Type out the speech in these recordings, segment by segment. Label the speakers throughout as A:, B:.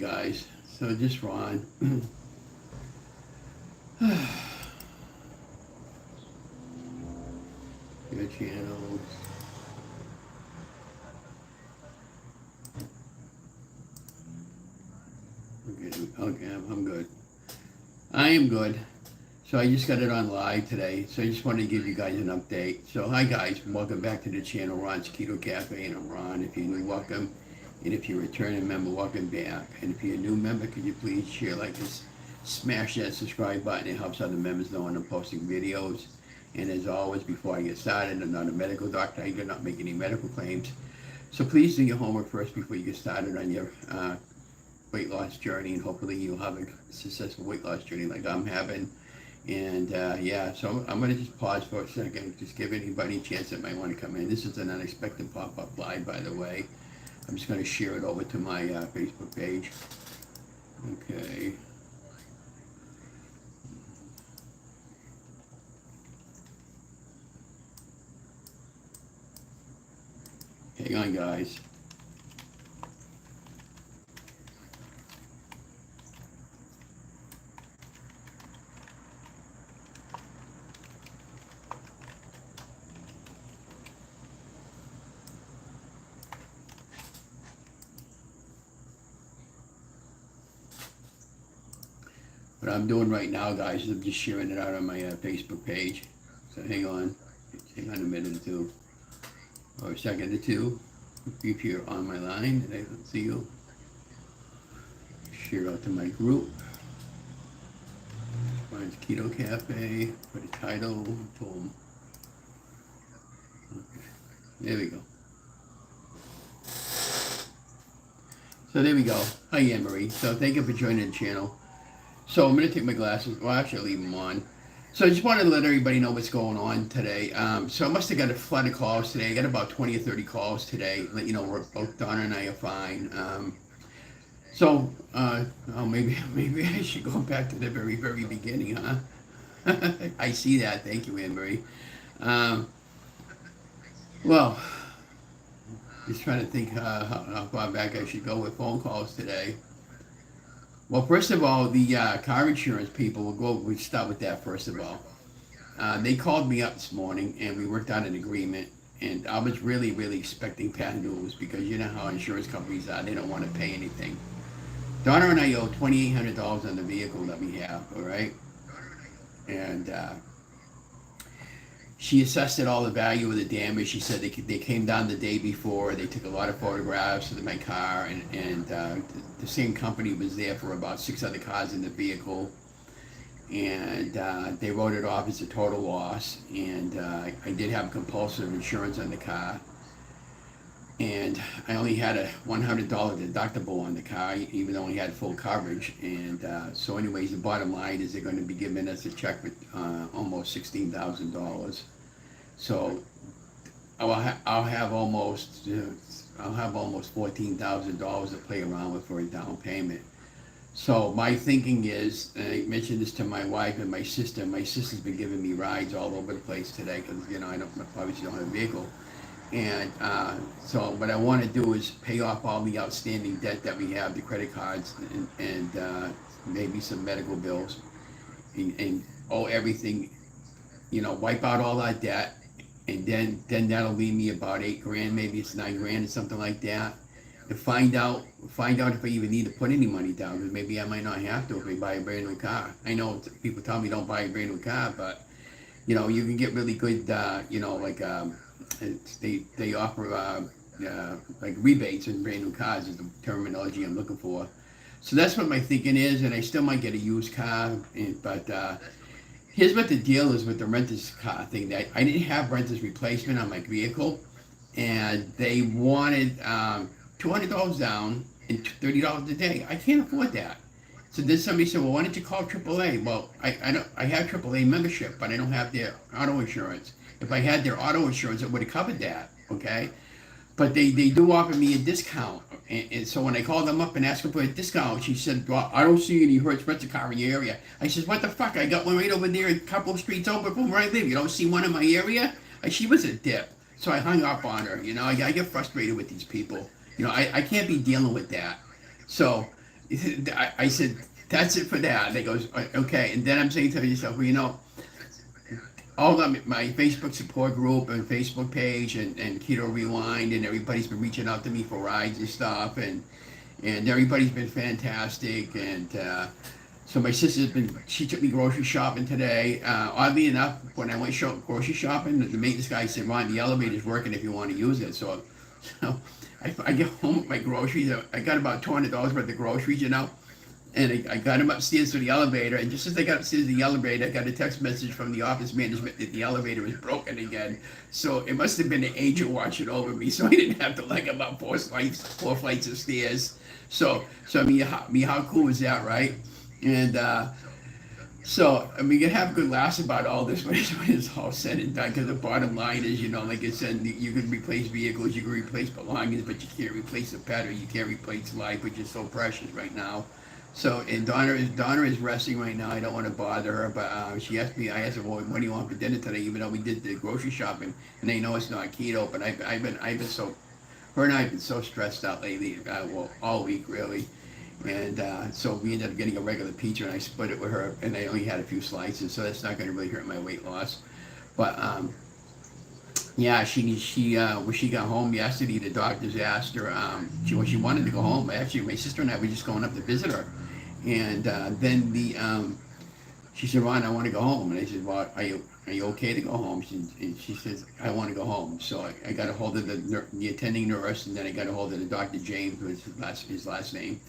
A: guys. So just Ron. Your channels. Okay, I'm good. I am good. So I just got it on live today. So I just wanted to give you guys an update. So hi guys, welcome back to the channel, Ron's Keto Cafe, and I'm Ron. If you're new, welcome. And if you're a returning member, welcome back. And if you're a new member, could you please share, like this, smash that subscribe button. It helps other members know when I'm posting videos. And as always, before I get started, I'm not a medical doctor. I do not make any medical claims. So please do your homework first before you get started on your weight loss journey, and hopefully you'll have a successful weight loss journey like I'm having. And yeah, so I'm going to just pause for a second, just give anybody a chance that might want to come in. This is an unexpected pop-up live, by the way. I'm just going to share it over to my Facebook page. Okay. Hang on, guys. What I'm doing right now, guys, is I'm just sharing it out on my Facebook page. So hang on a minute or two, or a second or two. If you're on my line and I don't see you, share out to my group. Mine's Keto Cafe. Put a title. Boom. Okay. There we go. So there we go. Hi, Anne-Marie. So thank you for joining the channel. So I'm going to take my glasses. Well, actually, I'll leave them on. So I just wanted to let everybody know what's going on today. So I must have got a flood of calls today. I got about 20 or 30 calls today. Let you know, we're both, Donna and I are fine. Oh, maybe I should go back to the very, very beginning, huh? I see that. Thank you, Anne-Marie. Well, just trying to think how far back I should go with phone calls today. Well, first of all, the car insurance people, we'll start with that first of all. They called me up this morning and we worked out an agreement, and I was really, really expecting bad news because you know how insurance companies are, they don't want to pay anything. Donna and I owe $2,800 on the vehicle that we have, all right? And she assessed it all the value of the damage. She said they came down the day before. They took a lot of photographs of my car, and the same company was there for about 6 other cars in the vehicle. And they wrote it off as a total loss. And I did have compulsory insurance on the car. And I only had a $100 deductible on the car, even though we had full coverage. And so anyways, the bottom line is they're going to be giving us a check for almost $16,000. So I'll have almost $14,000 to play around with for a down payment. So my thinking is, and I mentioned this to my wife and my sister. My sister's been giving me rides all over the place today because I obviously don't have a vehicle. And so what I want to do is pay off all the outstanding debt that we have, the credit cards, and maybe some medical bills, and owe everything, wipe out all that debt, and then that'll leave me about $8,000, maybe it's $9,000 or something like that, and find out if I even need to put any money down, because maybe I might not have to if I buy a brand new car. I know people tell me don't buy a brand new car, but you can get really good, they offer like rebates in brand new cars is the terminology I'm looking for. So that's what my thinking is, and I still might get a used car. But here's what the deal is with the renter's car thing. That I didn't have renter's replacement on my vehicle, and they wanted $200 down and $30 a day. I can't afford that. So then somebody said, well, why don't you call AAA? Well, I have AAA membership, but I don't have their auto insurance. If I had their auto insurance, it would have covered that, okay? But they do offer me a discount. And so when I called them up and asked her for a discount, she said, well, I don't see any Hertz rent-a-car in your area. I said, what the fuck? I got one right over there, a couple of streets over from where I live. You don't see one in my area? She was a dip. So I hung up on her. I get frustrated with these people. I can't be dealing with that. So I said, that's it for that. They goes, okay. And then I'm saying to myself, well, all of my Facebook support group and Facebook page and Keto Rewind and everybody's been reaching out to me for rides and stuff and everybody's been fantastic and so my she took me grocery shopping today. Oddly enough, when I went grocery shopping, the maintenance guy said, Ron, the elevator's working if you want to use it. So I get home with my groceries. I got about $200 worth of groceries, and I got him upstairs to the elevator, and just as I got upstairs to the elevator, I got a text message from the office management that the elevator was broken again. So it must have been an angel watching over me, so I didn't have to about four flights of stairs. So I mean, how cool is that, right? And so I mean, you can have good laughs about all this when it's all said and done. Because the bottom line is, like I said, you can replace vehicles, you can replace belongings, but you can't replace the pet, or you can't replace life, which is so precious right now. So, and Donna is resting right now. I don't want to bother her, but she asked me. I asked her, well, what do you want for dinner today? Even though we did the grocery shopping, and they know it's not keto, but I've been so, her and I have been so stressed out lately. Well, all week really, and so we ended up getting a regular pizza, and I split it with her, and I only had a few slices, so that's not going to really hurt my weight loss. But yeah, when she got home yesterday, the doctors asked her she wanted to go home. Actually, my sister and I were just going up to visit her, and then she said, Ron, I want to go home, and I said, well, are you okay to go home? And she says, I want to go home. So I got a hold of the attending nurse, and then I got a hold of the Dr. James, was his last name,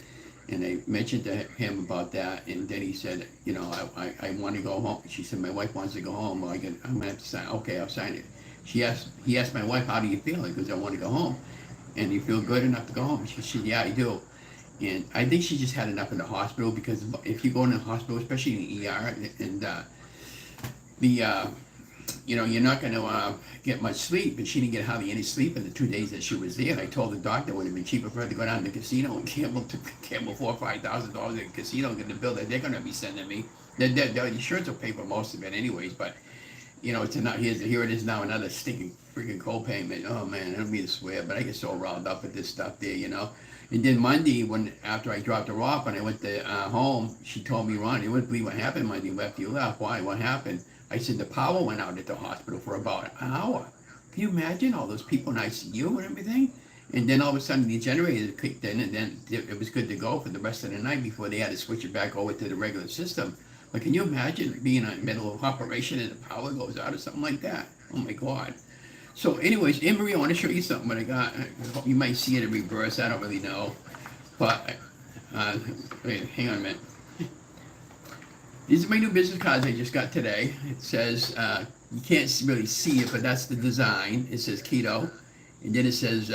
A: and I mentioned to him about that, and then he said, I want to go home. She said, my wife wants to go home. Well, I'm gonna have to sign. Okay, I'll sign it. He asked my wife, how do you feel? Because I want to go home. And you feel good enough to go home? She said, yeah, I do. And I think she just had enough in the hospital, because if you go in the hospital, especially in the ER, and you're not going to get much sleep. And she didn't get hardly any sleep in the 2 days that she was there. And I told the doctor it would have been cheaper for her to go down to the casino and gamble $4,000 or $5,000 at the casino and get the bill that they're going to be sending me. The insurance will pay for most of it anyways, but it's enough. Here it is now, another stinking freaking co-payment. Oh man, I don't mean to swear, but I get so riled up with this stuff there. And then Monday, after I dropped her off and I went to home, she told me, Ron, you wouldn't believe what happened Monday after you left. Why? What happened? I said, the power went out at the hospital for about an hour. Can you imagine all those people in ICU and everything? And then all of a sudden the generator kicked in, and then it was good to go for the rest of the night before they had to switch it back over to the regular system. But can you imagine being in the middle of operation and the power goes out or something like that? Oh my God. So anyways, Anne-Marie, I want to show you something that I got. I hope you might see it in reverse. I don't really know. But, wait, hang on a minute. These are my new business cards I just got today. It says, you can't really see it, but that's the design. It says Keto. And then it says,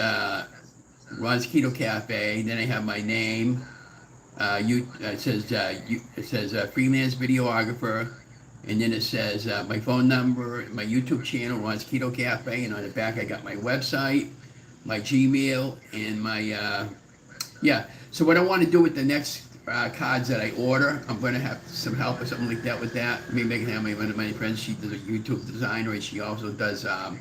A: Ron's Keto Cafe. And then I have my name. It says freelance videographer, and then it says my phone number, my YouTube channel, Ron's Keto Cafe, and on the back I got my website, my Gmail, and my So what I want to do with the next cards that I order, I'm going to have some help or something like that with that. Maybe I can have one of my friends. She does a YouTube designer, and she also does a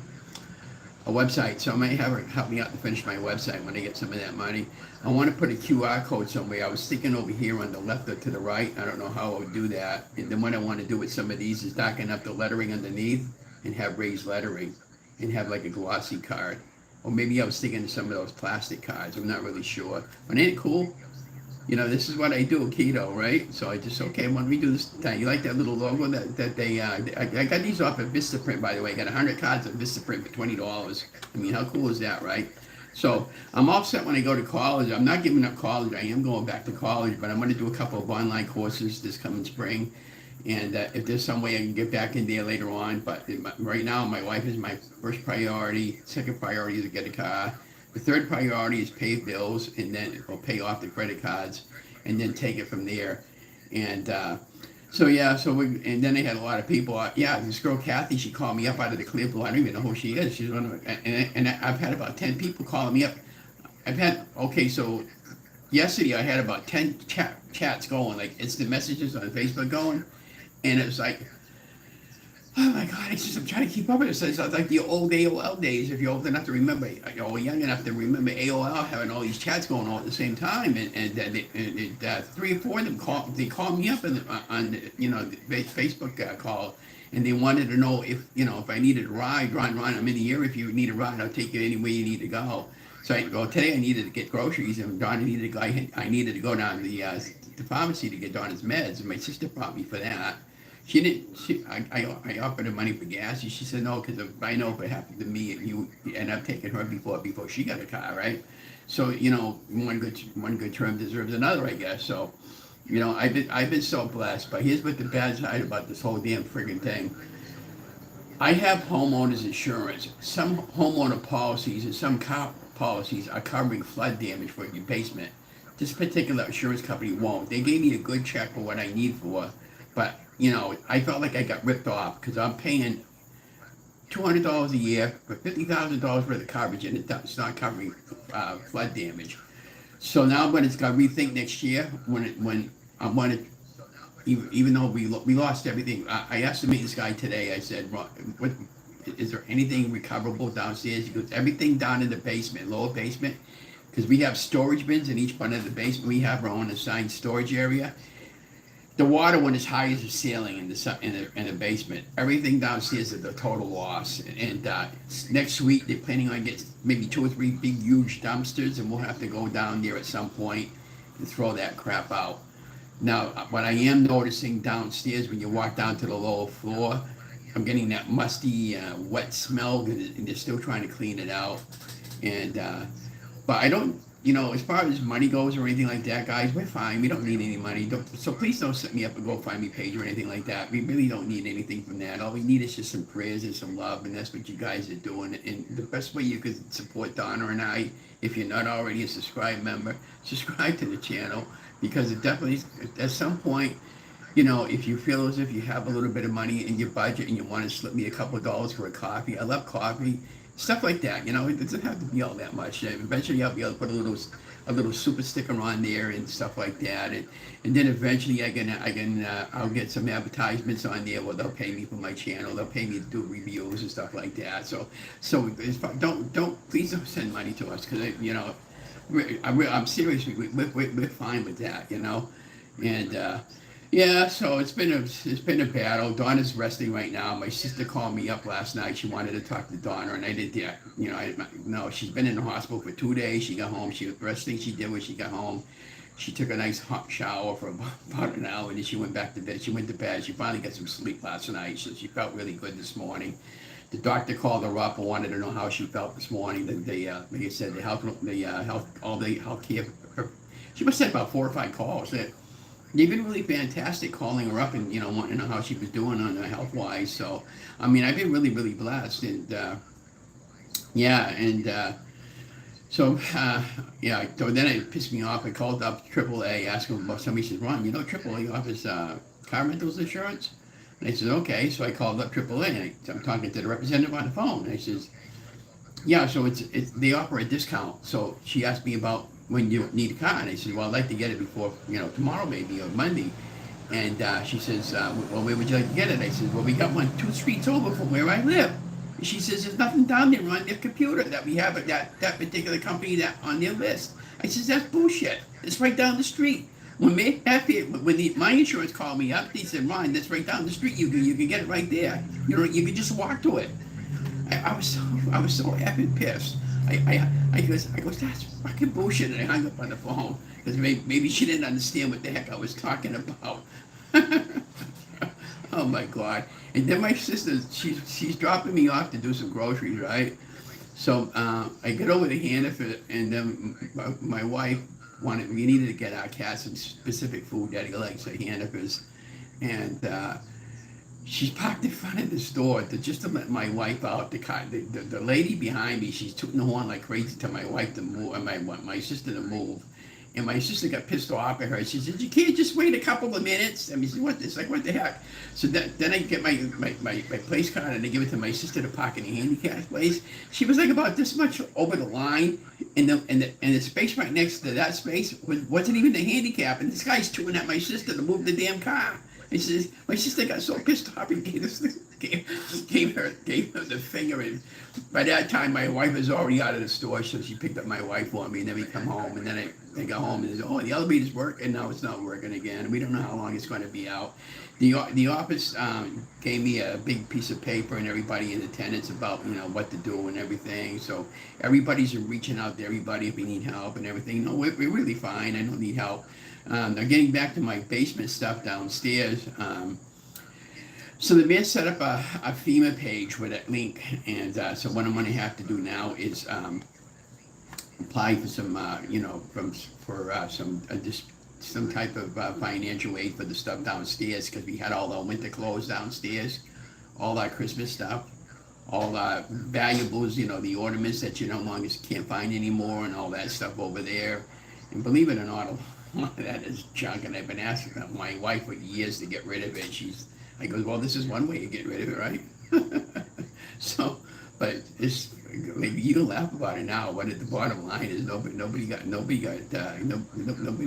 A: website, so I might have her help me out to finish my website when I get some of that money. I want to put a QR code somewhere. I was thinking over here on the left or to the right. I don't know how I would do that. And then what I want to do with some of these is darken up the lettering underneath and have raised lettering and have like a glossy card. Or maybe I was thinking of some of those plastic cards. I'm not really sure. But ain't it cool? This is what I do, keto, right? So I just, okay, when we do this, you like that little logo that they, I got these off of Vistaprint, by the way. I got 100 cards of Vistaprint for $20. I mean, how cool is that, right? So I'm all set when I go to college. I'm not giving up college. I am going back to college, but I'm going to do a couple of online courses this coming spring. And if there's some way I can get back in there later on. But right now, my wife is my first priority. Second priority is to get a car. The third priority is pay bills, and then we'll pay off the credit cards, and then take it from there. And and then they had a lot of people. This girl Kathy, she called me up out of the clear blue. I don't even know who she is. She's one of, and I've had about 10 people calling me up. So yesterday I had about 10 chats going, like instant messages on Facebook going, and it was like Oh my God, I says, I'm trying to keep up with it. So it's like the old AOL days, if you're old enough to remember, or young enough to remember AOL having all these chats going on at the same time. And three or four of them called me up on the Facebook call. And they wanted to know if I needed a ride, Ron, I'm in the area. If you need a ride, I'll take you anywhere you need to go. So today I needed to get groceries, and Donna needed to go. I needed to go down to the pharmacy to get Donna's meds, and my sister brought me for that. She didn't. I offered her money for gas, and she said no, because if I know if it happened to me, and I've taken her before she got a car, right? So one good term deserves another, I guess. So I've been so blessed. But here's what the bad side about this whole damn friggin' thing. I have homeowners insurance. Some homeowner policies and some car policies are covering flood damage for your basement. This particular insurance company won't. They gave me a good check for what I need for, but I felt like I got ripped off because I'm paying $200 a year for $50,000 worth of coverage, and it's not covering flood damage. So now I'm going to rethink next year when I'm going to. Even though we lost everything, I asked the maintenance guy today. I said, "What is there anything recoverable downstairs?" He goes, "Everything down in the basement, lower basement, because we have storage bins in each part of the basement. We have our own assigned storage area. The water went as high as the ceiling in the basement. Everything downstairs is a total loss. And next week they're planning on getting maybe 2 or 3 big, huge dumpsters, and we'll have to go down there at some point and throw that crap out." Now, what I am noticing downstairs when you walk down to the lower floor, I'm getting that musty, wet smell, and they're still trying to clean it out. And but I don't, as far as money goes or anything like that, guys, we're fine. We don't need any money. So please don't set me up a GoFundMe page or anything like that. We really don't need anything from that. All we need is just some prayers and some love, and that's what you guys are doing. And the best way you could support Donna and I, if you're not already a subscribed member, subscribe to the channel. Because it definitely, at some point, if you feel as if you have a little bit of money in your budget and you want to slip me a couple of dollars for a coffee, I love coffee, stuff like that. It doesn't have to be all that much. Eventually, I'll be able to put a little super sticker on there and stuff like that, and then eventually I'll get some advertisements on there where they'll pay me for my channel. They'll pay me to do reviews and stuff like that. So please don't send money to us because I'm seriously, we're fine with that, and yeah. So it's been a battle. Donna's resting right now. My sister called me up last night. She wanted to talk to Donna, and I did that. No, she's been in the hospital for 2 days. She got home. The first thing she did when she got home, she took a nice hot shower for about an hour, and then she went back to bed. She went to bed. She finally got some sleep last night, so she felt really good this morning. The doctor called her up and wanted to know how she felt this morning. Like I said, all the health care. She must have had about 4 or 5 calls. They've been really fantastic calling her up and wanting to know how she was doing on health wise. So I mean, I've been really, really blessed, and so then it pissed me off. I called up AAA, asked them about somebody. Says, "Ron, AAA offers car rentals insurance." And I said, "Okay." So I called up AAA, and I'm talking to the representative on the phone. And I says, "Yeah, so they offer a discount." So she asked me about when you need a car, and I said, "Well, I'd like to get it before tomorrow maybe or Monday." And she says, "Well, where would you like to get it?" I said, "Well, we got one 2 streets over from where I live." And she says, "There's nothing down there on their computer that we have at that particular company that on their list." I says, "That's bullshit. It's right down the street." When my insurance called me up, they said, "Ron, that's right down the street. You can get it right there. You can just walk to it." I was so effing pissed. I goes, "That's fucking bullshit," and I hung up on the phone because maybe she didn't understand what the heck I was talking about. Oh my God! And then my sister, she's dropping me off to do some groceries, right? So I get over to Hannaford, and then my wife we needed to get our cat some specific food that he likes at Hannaford's, and she's parked in front of the store just to let my wife out. The lady behind me, she's tooting the horn like crazy to my wife to move, and my sister to move. And my sister got pissed off at her. She said, "You can't just wait a couple of minutes." I mean, what the heck? So then I get my place card and I give it to my sister to park in the handicap place. She was like about this much over the line, and the space right next to that space wasn't even the handicap. And this guy's tooting at my sister to move the damn car. And my sister got so pissed off and gave this thing. gave her the finger, and by that time my wife was already out of the store, so she picked up my wife for me, and then we come home, and then I got home, and oh, the elevator's working, now it's not working again. We don't know how long it's going to be out. The office gave me a big piece of paper and everybody in attendance about what to do and everything. So everybody's reaching out to everybody if we need help and everything. No, we're really fine. I don't need help. Now getting back to my basement stuff downstairs. So the man set up a FEMA page with that link, and so what I'm going to have to do now is apply for some, some type of financial aid for the stuff downstairs, because we had all our winter clothes downstairs, all our Christmas stuff, all our valuables, the ornaments that you no longer can't find anymore, and all that stuff over there. And believe it or not, a lot of that is junk, and I've been asking my wife for years to get rid of it. I goes, well, this is one way to get rid of it, right? So, but it's maybe you can laugh about it now. But at the bottom line is nobody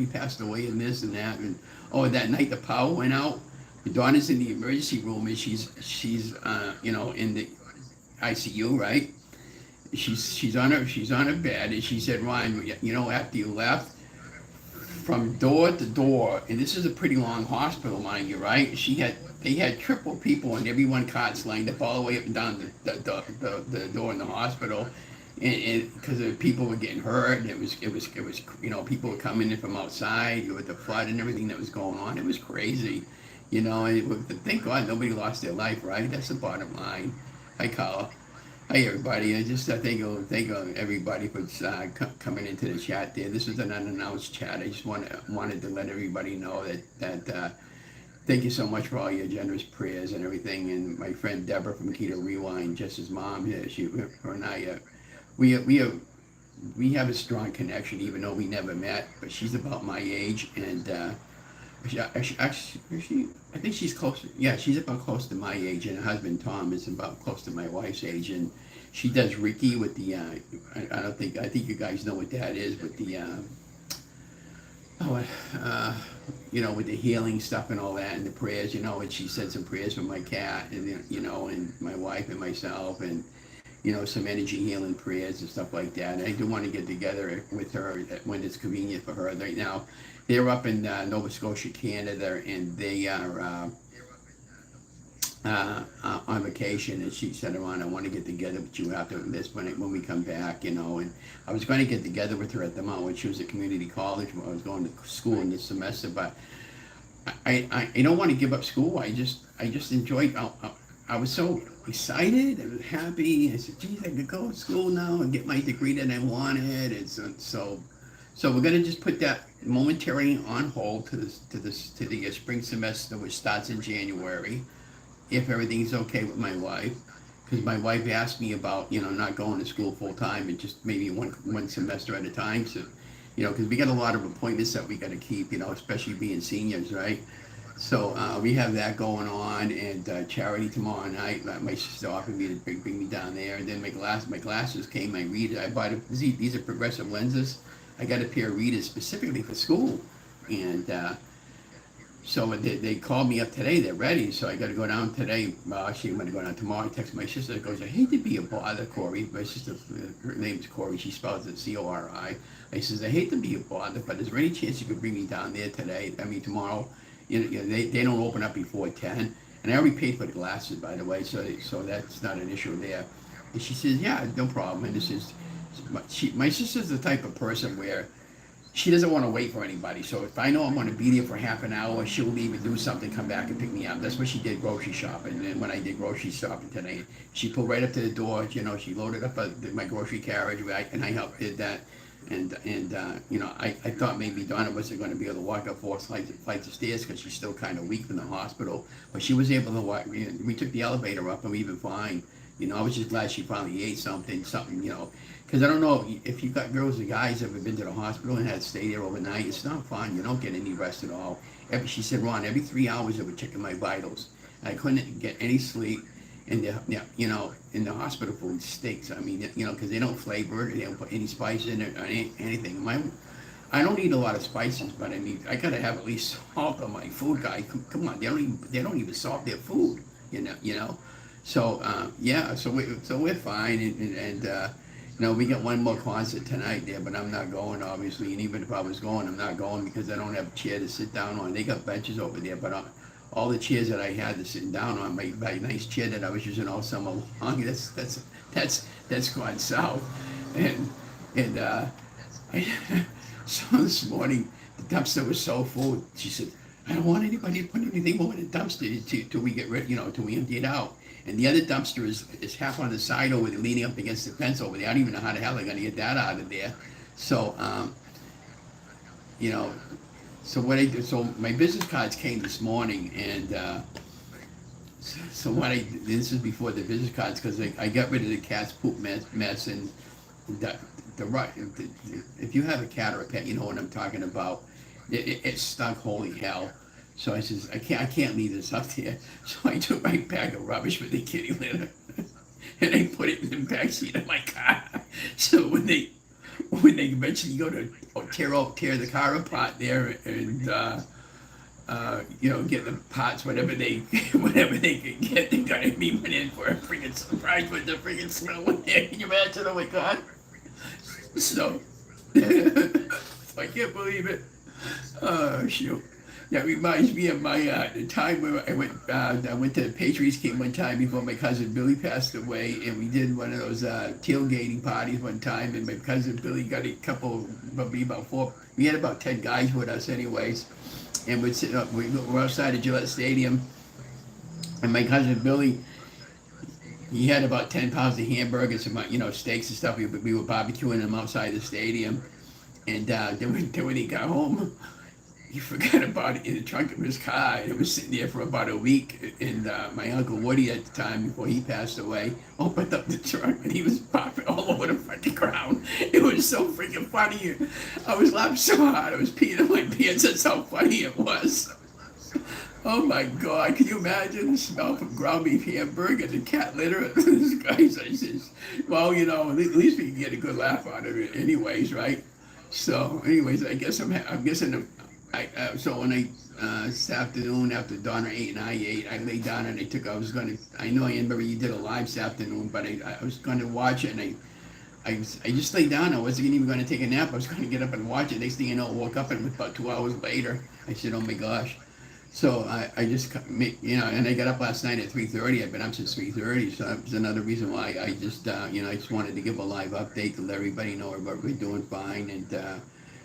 A: passed away in this and that. And that night the power went out. The daughter's in the emergency room, and she's in the ICU, right? She's on her bed, and she said, Ron, after you left, from door to door, and this is a pretty long hospital, mind you, right? They had triple people in every one carts lined up all the way up and down the door in the hospital, and because people were getting hurt, and it was people were coming in from outside with the flood and everything that was going on. It was crazy, and thank God nobody lost their life, right? That's the bottom line. Hi, Carla. Hi, everybody. I just thank everybody for coming into the chat there. This is an unannounced chat. I just wanted to let everybody know that thank you so much for all your generous prayers and everything. And my friend Deborah from Keto Rewind, Jess's mom, her and I, we have a strong connection, even though we never met. But she's about my age, and I think she's close. Yeah, she's about close to my age, and her husband Tom is about close to my wife's age, and she does Reiki with the. I think you guys know what that is, with the. With the healing stuff and all that, and the prayers, and she said some prayers for my cat, and and my wife and myself, and some energy healing prayers and stuff like that. And I do want to get together with her when it's convenient for her. Right now, they're up in Nova Scotia, Canada, and they are on vacation. And she said, "Ron, I want to get together with you after this when we come back." And I was going to get together with her at the moment when she was at community college, when I was going to school in this semester, but I don't want to give up school. I just enjoyed. I was so excited and happy. I said, "Geez, I could go to school now and get my degree that I wanted." And so we're gonna just put that momentarily on hold to the spring semester, which starts in January, if everything's okay with my wife. Because my wife asked me about not going to school full time and just maybe one semester at a time. So because we got a lot of appointments that we got to keep, especially being seniors, right? So we have that going on, and charity tomorrow night. My sister offered me to bring me down there, and then my glasses came. My reader, I bought these are progressive lenses. I got a pair of readers specifically for school, and so they called me up today. They're ready, so I got to go down today. Well, actually, I'm going to go down tomorrow. I text my sister. It goes, I hate to be a bother, Corey. My sister, her name's Corey. She spells it Cori. I says, I hate to be a bother, but is there any chance you could bring me down there today? I mean, tomorrow. They don't open up before 10, and I already paid for the glasses, by the way, so that's not an issue there. And she says, yeah, no problem. And this is, my sister's the type of person where she doesn't want to wait for anybody. So if I know I'm going to be there for half an hour, she'll leave and do something, come back and pick me up. That's what she did grocery shopping. And then when I did grocery shopping today, she pulled right up to the door. She loaded up my grocery carriage, and I helped did that. And I thought maybe Donna wasn't going to be able to walk up 4 flights of stairs because she's still kind of weak from the hospital. But she was able to walk. We took the elevator up, and we even fine. I was just glad she finally ate something, because I don't know if you got girls or guys ever been to the hospital and had to stay there overnight. It's not fun. You don't get any rest at all. She said, Ron, every 3 hours they were checking my vitals. I couldn't get any sleep. And in the hospital food stinks. I mean, because they don't flavor it, they don't put any spice in it or anything. I don't eat a lot of spices, but I gotta have at least salt on my food, guy. Come on, they don't even salt their food, So yeah, so we're fine, we got one more concert tonight there, but I'm not going obviously, and even if I was going, I'm not going because I don't have a chair to sit down on. They got benches over there, but all the chairs that I had to sit down on, my nice chair that I was using all summer long, that's gone south, and and so this morning the dumpster was so full. She said, I don't want anybody to put anything more in the dumpster till we get rid, till we empty it out. And the other dumpster is half on the side over there, leaning up against the fence over there. I don't even know how the hell they're gonna get that out of there. So, you know, so what I do, so my business cards came this morning, and so what this is before the business cards, because I got rid of the cat's poop mess and the right. If you have a cat or a pet, you know what I'm talking about. It stunk holy hell. So I says, I can't leave this up here. So I took my bag of rubbish with the kitty litter and I put it in the back seat of my car. So when they eventually go to tear the car apart there and get the parts, whatever they can get, they got me went in for a freaking surprise with the freaking smell in there. Can you imagine? Oh my god. So I can't believe it. Oh shoot. That reminds me of my the time where I went to the Patriots game one time before my cousin Billy passed away, and we did one of those tailgating parties one time, and my cousin Billy got a couple, maybe about four. We had about 10 guys with us, anyways, and we're sitting up. We're outside of Gillette Stadium, and my cousin Billy, he had about 10 pounds of hamburgers and steaks and stuff. We were barbecuing them outside the stadium, and then when he got home, he forgot about it in the trunk of his car. It was sitting there for about a week. And my Uncle Woody at the time, before he passed away, opened up the trunk and he was popping all over the front ground. It was so freaking funny. I was laughing so hard. I was peeing in my pants. That's how funny it was. Oh my God, can you imagine the smell from ground beef hamburger and cat litter? This guy says, well, at least we can get a good laugh out of it anyways, right? So anyways, I guess I'm guessing so when this afternoon after Donna ate and I ate, I laid down and I know I remember you did a live this afternoon, but I was going to watch it, and I just laid down. I wasn't even going to take a nap. I was going to get up and watch it. Next thing you know, I woke up, and about 2 hours later, I said, oh my gosh. So I just, and I got up last night at 3:30. I've been up since 3:30, so that was another reason why I just, I just wanted to give a live update to let everybody know we're doing fine. And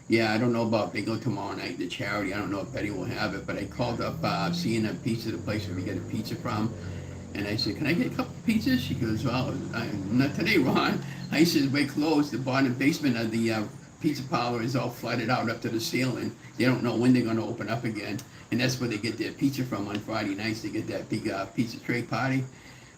A: yeah, I don't know about if they go tomorrow night to charity. I don't know if Betty will have it, but I called up seeing a pizza, the place where we get a pizza from, and I said, can I get a couple pizzas? She goes, well, not today, Ron. I said, we're closed. The bottom basement of the pizza parlor is all flooded out up to the ceiling. They don't know when they're going to open up again. And that's where they get their pizza from on Friday nights. They get that big pizza tray party.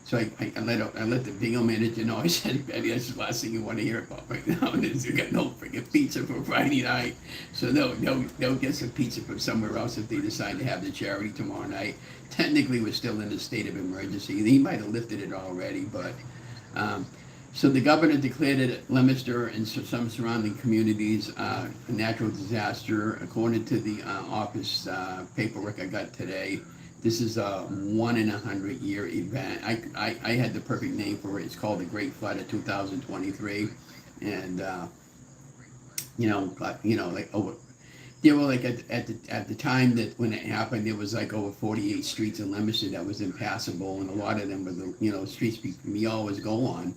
A: So I let the bingo manager know. I said, Betty, that's the last thing you want to hear about right now. Is you got no freaking pizza for Friday night. So they'll get some pizza from somewhere else if they decide to have the charity tomorrow night. Technically, we're still in a state of emergency. He might have lifted it already, but so the governor declared it Leominster and some surrounding communities a natural disaster. According to the office paperwork I got today, this is a 1 in 100 year event. I had the perfect name for it. It's called the Great Flood of 2023, and like over. There were like at the time that when it happened, there was like over 48 streets in Leominster that was impassable, and a lot of them were the streets we always go on.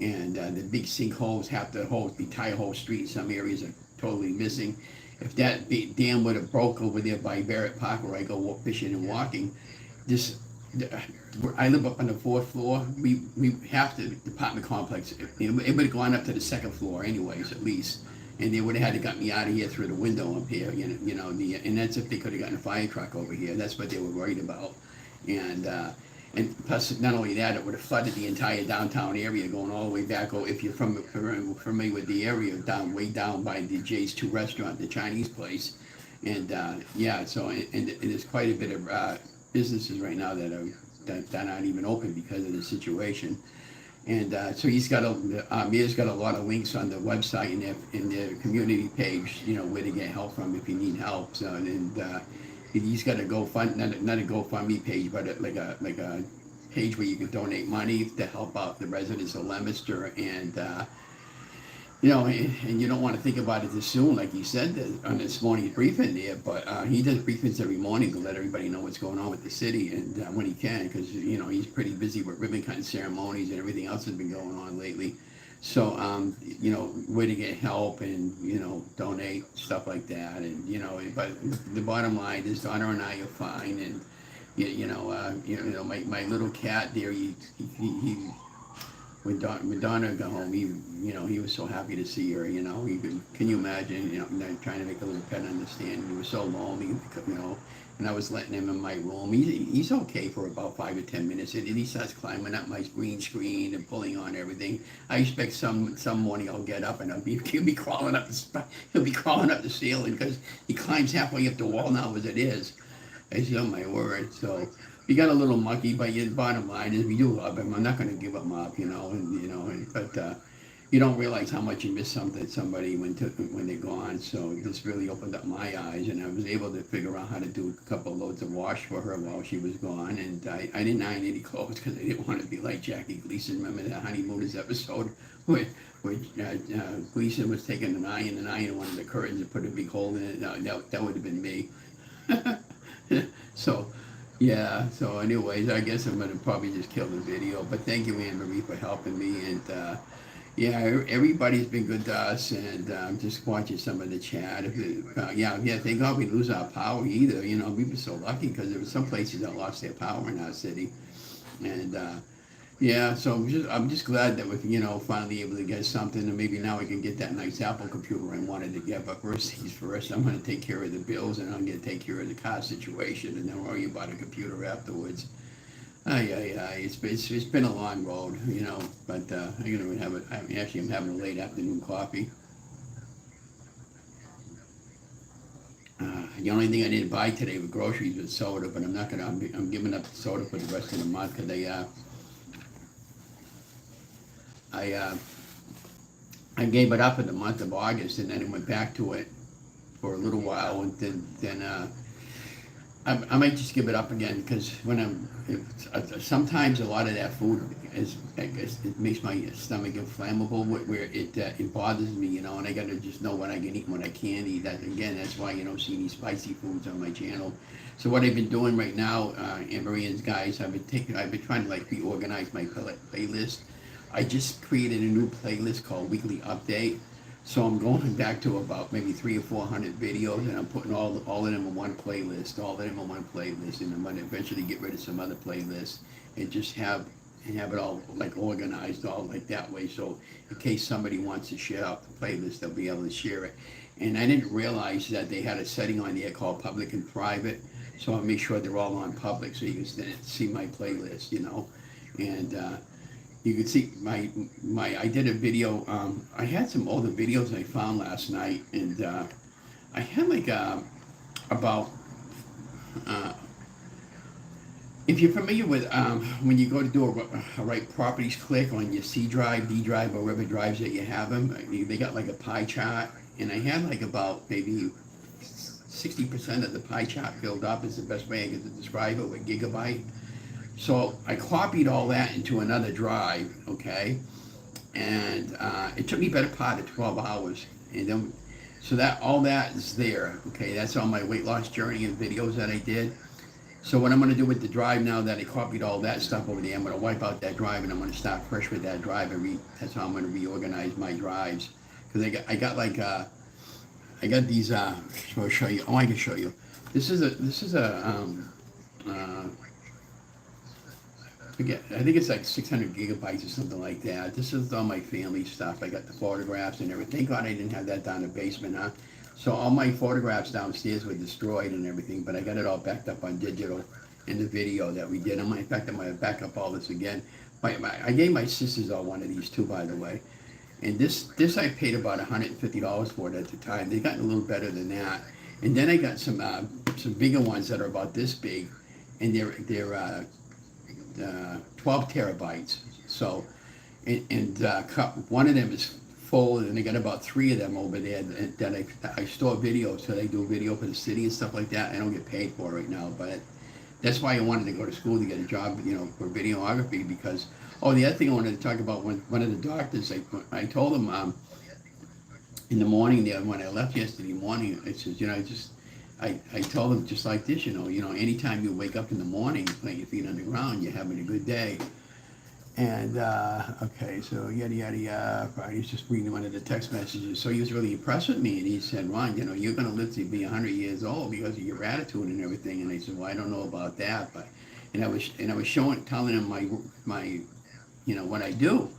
A: And the big sinkholes have the entire whole street. Some areas are totally missing. If that dam would have broke over there by Barrett Park where I go fishing and walking, I live up on the 4th floor. We have the apartment complex. It would have gone up to the 2nd floor anyways, at least. And they would have had to got me out of here through the window up here, and that's if they could have gotten a fire truck over here. That's what they were worried about. And plus, not only that, it would have flooded the entire downtown area going all the way back. Or if you're familiar with the area, way down by the Jay's 2 restaurant, the Chinese place. And so there's quite a bit of businesses right now that aren't even open because of the situation. And so Mayor's got a lot of links on the website in their community page, where to get help from if you need help. So he's got a not a GoFundMe page, but like a page where you can donate money to help out the residents of Leominster, and and you don't want to think about it too soon, like he said on this morning's briefing there, but he does briefings every morning to let everybody know what's going on with the city, and when he can, because, he's pretty busy with ribbon cutting ceremonies and everything else that's been going on lately. So, where to get help and, donate, stuff like that, and, but the bottom line is Donna and I are fine, and, my little cat there, he when Donna got home, he was so happy to see her. Can you imagine? Trying to make a little pet understand. He was so lonely. And I was letting him in my room. He's okay for about 5 or 10 minutes, and then he starts climbing up my green screen and pulling on everything. I expect some morning I'll get up and he'll be crawling up the ceiling, because he climbs halfway up the wall now as it is. Oh my word! So. We got a little mucky, but the bottom line is we do love him. I'm not going to give him up, but you don't realize how much you miss somebody when they're gone. So this really opened up my eyes, and I was able to figure out how to do a couple loads of wash for her while she was gone. And I didn't iron any clothes because I didn't want to be like Jackie Gleason. Remember that Honeymooners episode where Gleason was taking an iron one of the curtains and put a big hole in it? No, that would have been me. So. Yeah, so anyways, I guess I'm going to probably just kill the video, but thank you, Anne-Marie, for helping me, and everybody's been good to us, and I'm just watching some of the chat. Thank God we lose our power either. We've been so lucky, because there were some places that lost their power in our city, and so I'm just glad that we're finally able to get something, and maybe now we can get that nice Apple computer I wanted to get. But first things first, I'm going to take care of the bills, and I'm going to take care of the car situation, and then worry about a computer afterwards. It's been a long road, but I'm going to have it. I'm having a late afternoon coffee. The only thing I didn't buy today with groceries was soda, but I'm giving up the soda for the rest of the month, because I gave it up in the month of August, and then I went back to it for a little while, and then I might just give it up again, because sometimes a lot of that food it makes my stomach inflammable, where it bothers me, and I gotta just know what I can eat and what I can't eat. That's why you don't see any spicy foods on my channel. So what I've been doing right now, Anne-Marie and guys, I've been trying to reorganize my playlist. I just created a new playlist called Weekly Update. So I'm going back to about maybe 300 or 400 videos, and I'm putting all of them in one playlist, and I'm going to eventually get rid of some other playlists and just have it all organized all that way. So in case somebody wants to share out the playlist, they'll be able to share it. And I didn't realize that they had a setting on there called public and private. So I'll make sure they're all on public, so you can see my playlist, and. You can see I did a video. I had some older videos I found last night, and I had about if you're familiar with when you go to do a right properties click on your C drive, D drive, or whatever drives that you have them, they got a pie chart, and I had about maybe 60% of the pie chart filled up, is the best way I could describe it, with gigabyte. So I copied all that into another drive, okay, and it took me better part of 12 hours, and then so all that is there, okay. That's all my weight loss journey and videos that I did. So what I'm going to do with the drive now that I copied all that stuff over there, I'm going to wipe out that drive, and I'm going to start fresh with that drive, and that's how I'm going to reorganize my drives, because I got these. I'll show you. Oh, I can show you. This is a I think it's 600 gigabytes or something like that. This is all my family stuff. I got the photographs and everything. Thank God I didn't have that down in the basement, huh? So all my photographs downstairs were destroyed and everything, but I got it all backed up on digital in the video that we did. In fact, I'm going to back up all this again. I gave my sisters all one of these too, by the way. And this I paid about $150 for it at the time. They got a little better than that. And then I got some bigger ones that are about this big, and they're 12 terabytes. So, and one of them is full, and I got about 3 of them over there that I store videos, so they do video for the city and stuff like that. I don't get paid for it right now, but That's why I wanted to go to school to get a job, for videography. Because, oh, the other thing I wanted to talk about, when one of the doctors, I told him, in the morning there, when I left yesterday morning, I said, I told him just like this, anytime you wake up in the morning, plant your feet on the ground, you're having a good day. And, okay, so yada, yada, yada. I was just reading one of the text messages. So he was really impressed with me, and he said, Ron, you're going to live to be 100 years old because of your attitude and everything. And I said, well, I don't know about that, but, and I was telling him what I do.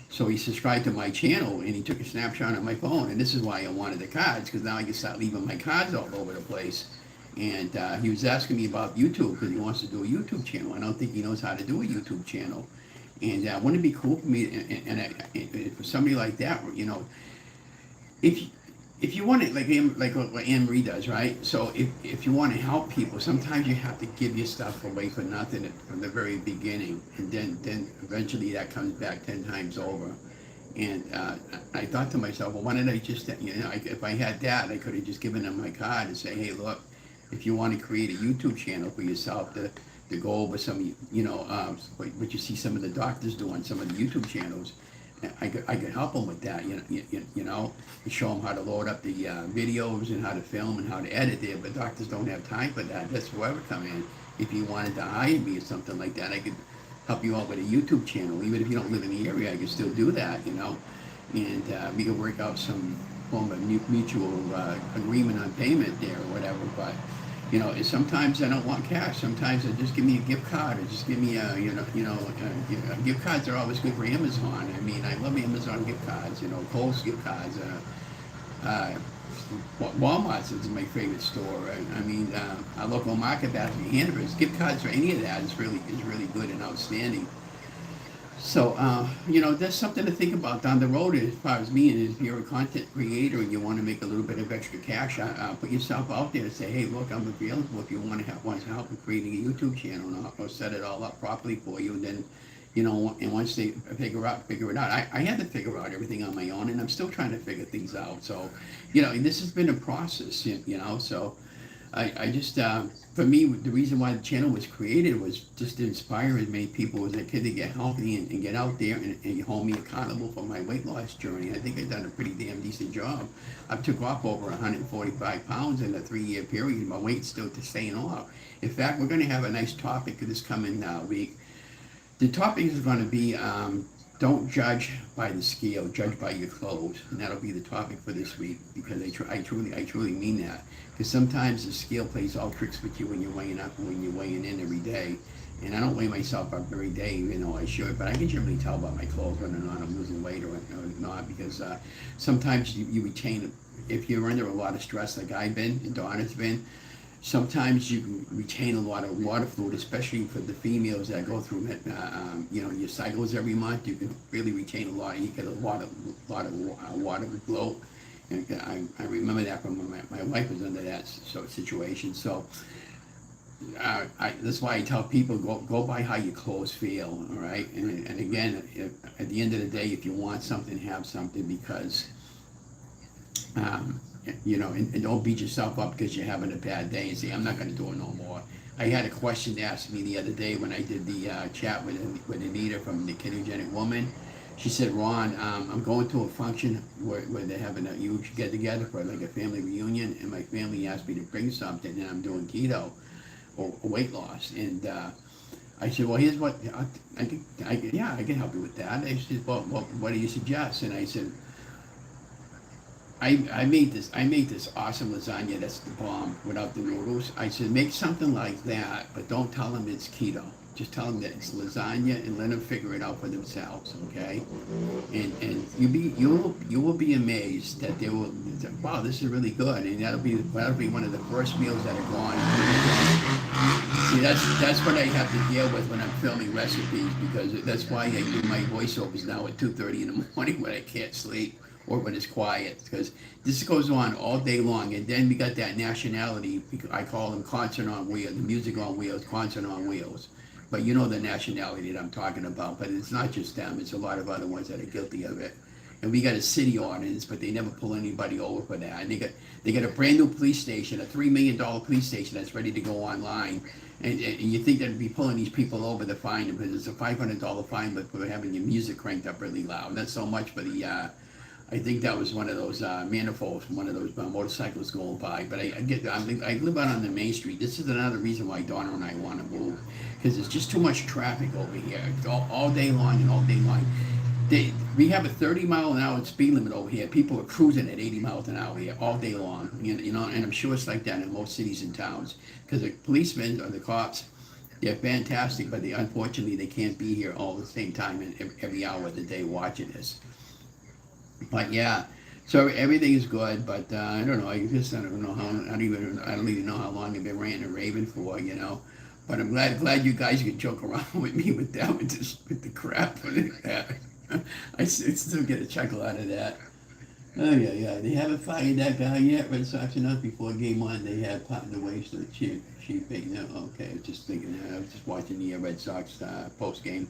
A: So he subscribed to my channel, and he took a snapshot on my phone. And this is why I wanted the cards, because now I can start leaving my cards all over the place. And he was asking me about YouTube, because he wants to do a YouTube channel. I don't think he knows how to do a YouTube channel. And wouldn't it be cool for me, and for somebody like that, if if you want to, like what Anne Marie does, right? So if you want to help people, sometimes you have to give your stuff away for nothing from the very beginning, and then eventually that comes back 10 times over. And I thought to myself, well, why didn't I just, if I had that, I could have just given them my card and say, hey, look, if you want to create a YouTube channel for yourself to go over some, what you see some of the doctors do on some of the YouTube channels, I could help them with that, and show them how to load up the videos and how to film and how to edit it. But doctors don't have time for that. That's where I would come in. If you wanted to hire me or something like that, I could help you out with a YouTube channel. Even if you don't live in the area, I could still do that, and we could work out some form of mutual agreement on payment there or whatever. But sometimes I don't want cash. Sometimes I just give me a gift card, or just give me gift cards are always good for Amazon. I mean, I love Amazon gift cards. Kohl's gift cards. Walmart's is my favorite store. I mean, our local market basket, Hanover's gift cards or any of that is really good and outstanding. So, that's something to think about down the road as far as me. And if you're a content creator and you want to make a little bit of extra cash, put yourself out there and say, hey, look, I'm available if you want to help in creating a YouTube channel, and I'll set it all up properly for you. And then, and once they figure it out. I had to figure out everything on my own, and I'm still trying to figure things out. So, and this has been a process, so I just, for me, the reason why the channel was created was just to inspire as many people as I could to get healthy and get out there and hold me accountable for my weight loss journey. I think I've done a pretty damn decent job. I took off over 145 pounds in a 3-year period. My weight's still staying off. In fact, we're going to have a nice topic this coming week. The topic is going to be, don't judge by the scale, judge by your clothes. And that'll be the topic for this week, because I truly mean that. Because sometimes the scale plays all tricks with you when you're weighing up and when you're weighing in every day. And I don't weigh myself up every day, even though I should, but I can generally tell by my clothes whether or not I'm losing weight or not, because sometimes you retain, if you're under a lot of stress like I've been and Donna's been, sometimes you can retain a lot of water fluid, especially for the females that go through your cycles every month. You can really retain a lot. You get a lot of water flow. And I remember that from when my wife was under that situation. So that's why I tell people, go by how your clothes feel, all right? And again, at the end of the day, if you want something, have something, because and don't beat yourself up because you're having a bad day and say, I'm not going to do it no more. I had a question asked me the other day when I did the chat with Anita from the Ketogenic Woman. She said, Ron, I'm going to a function where they're having a huge get-together for like a family reunion, and my family asked me to bring something, and I'm doing keto or weight loss. And I said, well, here's what, I can help you with that. I said, well, what do you suggest? And I said, I made this awesome lasagna that's the bomb without the noodles. I said, make something like that, but don't tell them it's keto. Just tell them that it's lasagna and let them figure it out for themselves, okay? And you will be amazed that they will, wow, this is really good, and that'll be one of the first meals that are gone. See, that's what I have to deal with when I'm filming recipes, because that's why I do my voiceovers now at 2:30 in the morning when I can't sleep, or when it's quiet, because this goes on all day long. And then we got that nationality, I call them concert on wheels, the music on wheels, concert on wheels. But you know the nationality that I'm talking about. But it's not just them, it's a lot of other ones that are guilty of it. and we got a city ordinance, but they never pull anybody over for that. And they got a brand new police station, a $3 million police station that's ready to go online. And you think they'd be pulling these people over to fine them, because it's a $500 fine, but for having your music cranked up really loud. That's so much for the. I think that was one of those manifolds from one of those motorcycles going by. But I live out on the main street. This is another reason why Donna and I want to move, because there's just too much traffic over here, all day long and all day long. We have a 30-mile-an-hour speed limit over here. People are cruising at 80 miles an hour here all day long. You know, and I'm sure it's like that in most cities and towns, because the policemen or the cops, they're fantastic, but unfortunately they can't be here all at the same time and every hour of the day watching this. But yeah, so everything is good, but I don't know. I don't know how. I don't even know how long I've been ranting and raving for, you know. But I'm glad you guys could joke around with me with that, with the crap. I still get a chuckle out of that. Oh yeah. They haven't fired that guy yet. Red Sox enough before game one. They had parted the ways to the chief. No, okay. I was just thinking. I was just watching the Red Sox post game.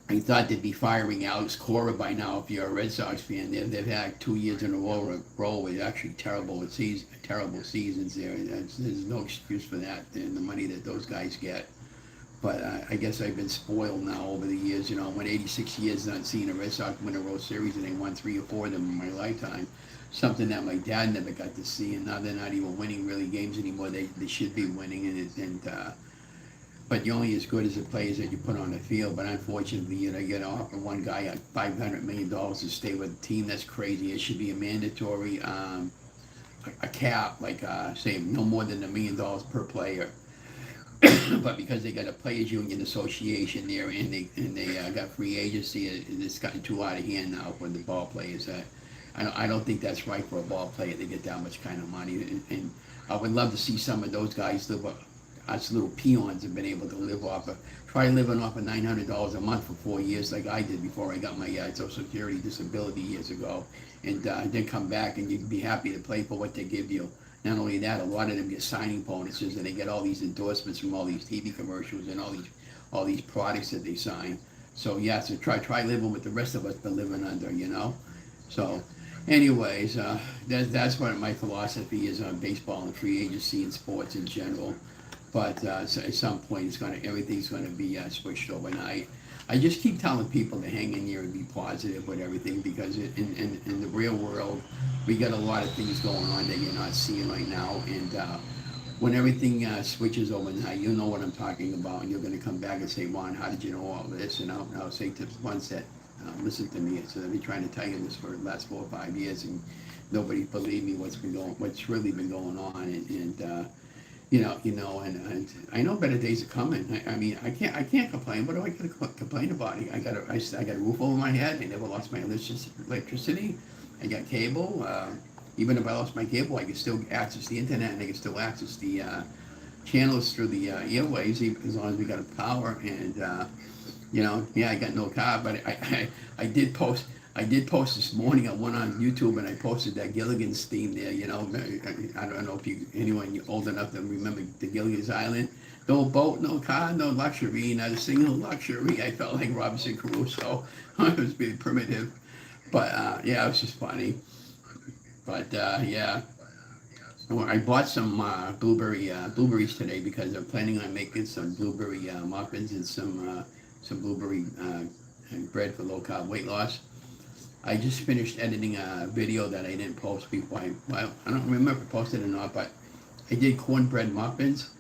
A: I thought they'd be firing Alex Cora by now. If you're a Red Sox fan, they've had 2 years in a row with actually terrible seasons there. There's no excuse for that and the money that those guys get. But I guess I've been spoiled now over the years. You know, I went 86 years not seeing a Red Sox win a World Series, and they won 3 or 4 of them in my lifetime. Something that my dad never got to see, and now they're not even winning really games anymore. They should be winning, but you're only as good as the players that you put on the field. But unfortunately, you know, you get offer one guy $500 million to stay with the team. That's crazy. It should be a mandatory a cap, like say no more than $1 million per player. But because they got a players union association there, and they got free agency, it's gotten too out of hand now for the ball players. I don't think that's right for a ball player to get that much kind of money. And I would love to see some of those guys live up. Us little peons have been able to try living off of $900 a month for 4 years like I did before I got my Social Security disability years ago, and then come back and you'd be happy to play for what they give you. Not only that, a lot of them get signing bonuses, and they get all these endorsements from all these TV commercials and all these products that they sign. So yeah, so try living with the rest of us been living under, you know. So anyways, that's what my philosophy is on baseball and free agency and sports in general. But so at some point, everything's gonna be switched overnight. I just keep telling people to hang in here and be positive with everything, because in the real world, we got a lot of things going on that you're not seeing right now. And when everything switches overnight, you'll know what I'm talking about, and you're gonna come back and say, Ron, how did you know all this? And I'll say to the ones that listen to me, so I've been trying to tell you this for the last 4 or 5 years, and nobody believed me what's really been going on, and you know, and I know better days are coming. I mean, I can't complain. What do I got to complain about? I got a roof over my head. I never lost my electricity. I got cable. Even if I lost my cable, I can still access the internet, and I can still access the channels through the airwaves, as long as we got a power. And you know, yeah, I got no car, but I did post. This morning. I went on YouTube and I posted that Gilligan's theme there. You know, I don't know if anyone old enough to remember the Gilligan's Island. No boat, no car, no luxury, not a single luxury. I felt like Robinson Crusoe. It was pretty primitive, but yeah, it was just funny. But yeah, I bought some blueberries today, because I'm planning on making some blueberry muffins and some blueberry bread for low carb weight loss. I just finished editing a video that I didn't post before. I don't remember if I posted it or not, but I did cornbread muffins,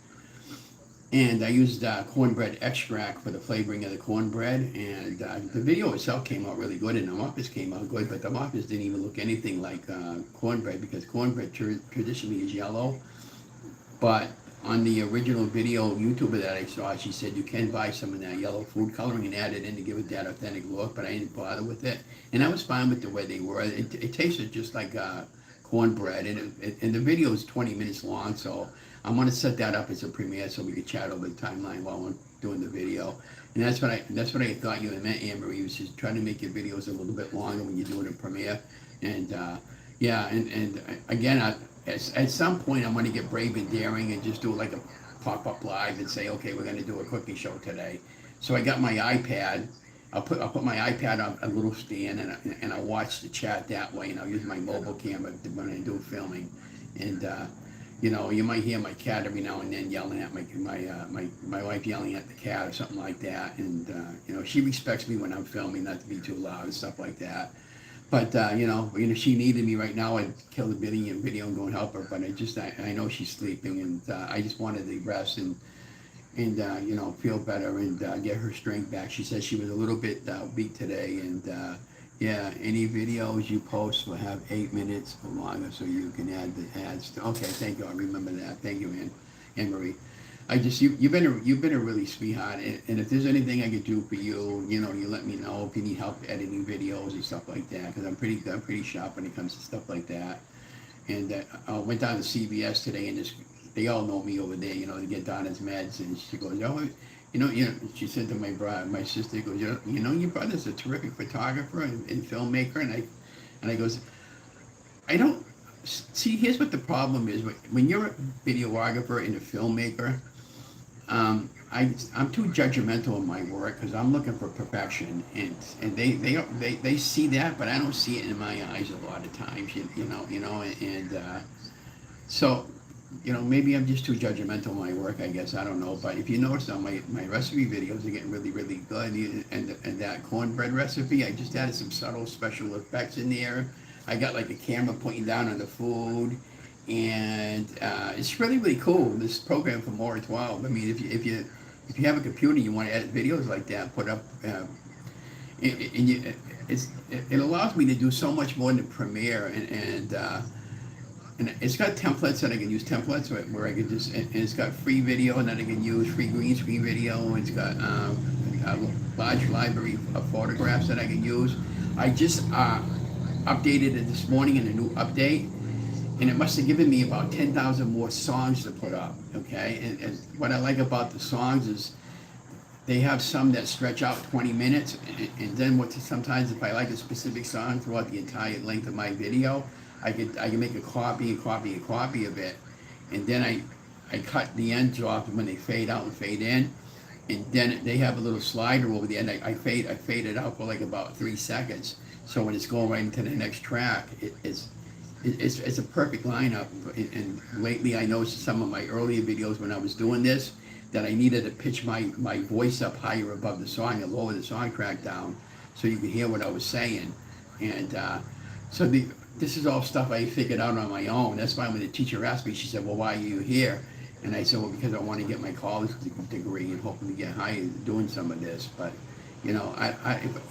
A: and I used cornbread extract for the flavoring of the cornbread, and the video itself came out really good, and the muffins came out good, but the muffins didn't even look anything like cornbread, because cornbread traditionally is yellow. But on the original video YouTuber that I saw, she said you can buy some of that yellow food coloring and add it in to give it that authentic look, but I didn't bother with it. And I was fine with the way they were. It tasted just like cornbread, and the video is 20 minutes long, so I'm going to set that up as a premiere so we can chat over the timeline while we're doing the video. And that's what I thought you meant, Anne-Marie, was just trying to make your videos a little bit longer when you do it in premiere. And yeah, and again, at some point, I'm going to get brave and daring and just do like a pop-up live and say, okay, we're going to do a cooking show today. So I got my iPad, I'll put my iPad on a little stand, and I watch the chat that way, and I'll use my mobile camera when I do filming, and you know, you might hear my cat every now and then yelling at my wife yelling at the cat or something like that, and you know, she respects me when I'm filming, not to be too loud and stuff like that. But you know, she needed me right now. I'd kill the video and go and help her. But I know she's sleeping, and I just wanted to rest and you know, feel better and get her strength back. She said she was a little bit weak today, and yeah, any videos you post will have 8 minutes or longer, so you can add the ads. Okay, thank you. I remember that. Thank you, Anne Marie. You've been a really sweetheart, and if there's anything I could do for you, you know, you let me know if you need help editing videos and stuff like that, because I'm pretty sharp when it comes to stuff like that. And I went down to CVS today, and they all know me over there, you know, to get Donna's meds, and she goes, oh, she said to my sister, goes, you know, your brother's a terrific photographer and filmmaker, and I goes, I don't see. Here's what the problem is: when you're a videographer and a filmmaker, I'm too judgmental in my work because I'm looking for perfection, and they see that, but I don't see it in my eyes a lot of times, you know, and so, you know, maybe I'm just too judgmental in my work, I guess, I don't know. But if you notice on my recipe videos are getting really good, and that cornbread recipe, I just added some subtle special effects in there. I got like a camera pointing down on the food, and it's really cool. This program from Aura 12. I mean, if you have a computer, you want to edit videos like that, put up, it allows me to do so much more than Premiere, and it's got templates that I can use templates where I can just, and it's got free video and then I can use free green screen video. It's got a large library of photographs that I can use. I just updated it this morning in a new update, and it must have given me about 10,000 more songs to put up, okay? And what I like about the songs is they have some that stretch out 20 minutes, and then sometimes if I like a specific song throughout the entire length of my video, I can make a copy of it, and then I cut the ends off when they fade out and fade in, and then they have a little slider over the end. I fade it out for like about 3 seconds, so when it's going right into the next track, it's a perfect lineup. And lately I noticed some of my earlier videos when I was doing this that I needed to pitch my voice up higher above the song and lower the song track down so you could hear what I was saying, and so this is all stuff I figured out on my own. That's why when the teacher asked me, she said, well, why are you here? And I said, well, because I want to get my college degree and hopefully get hired doing some of this. But, you know,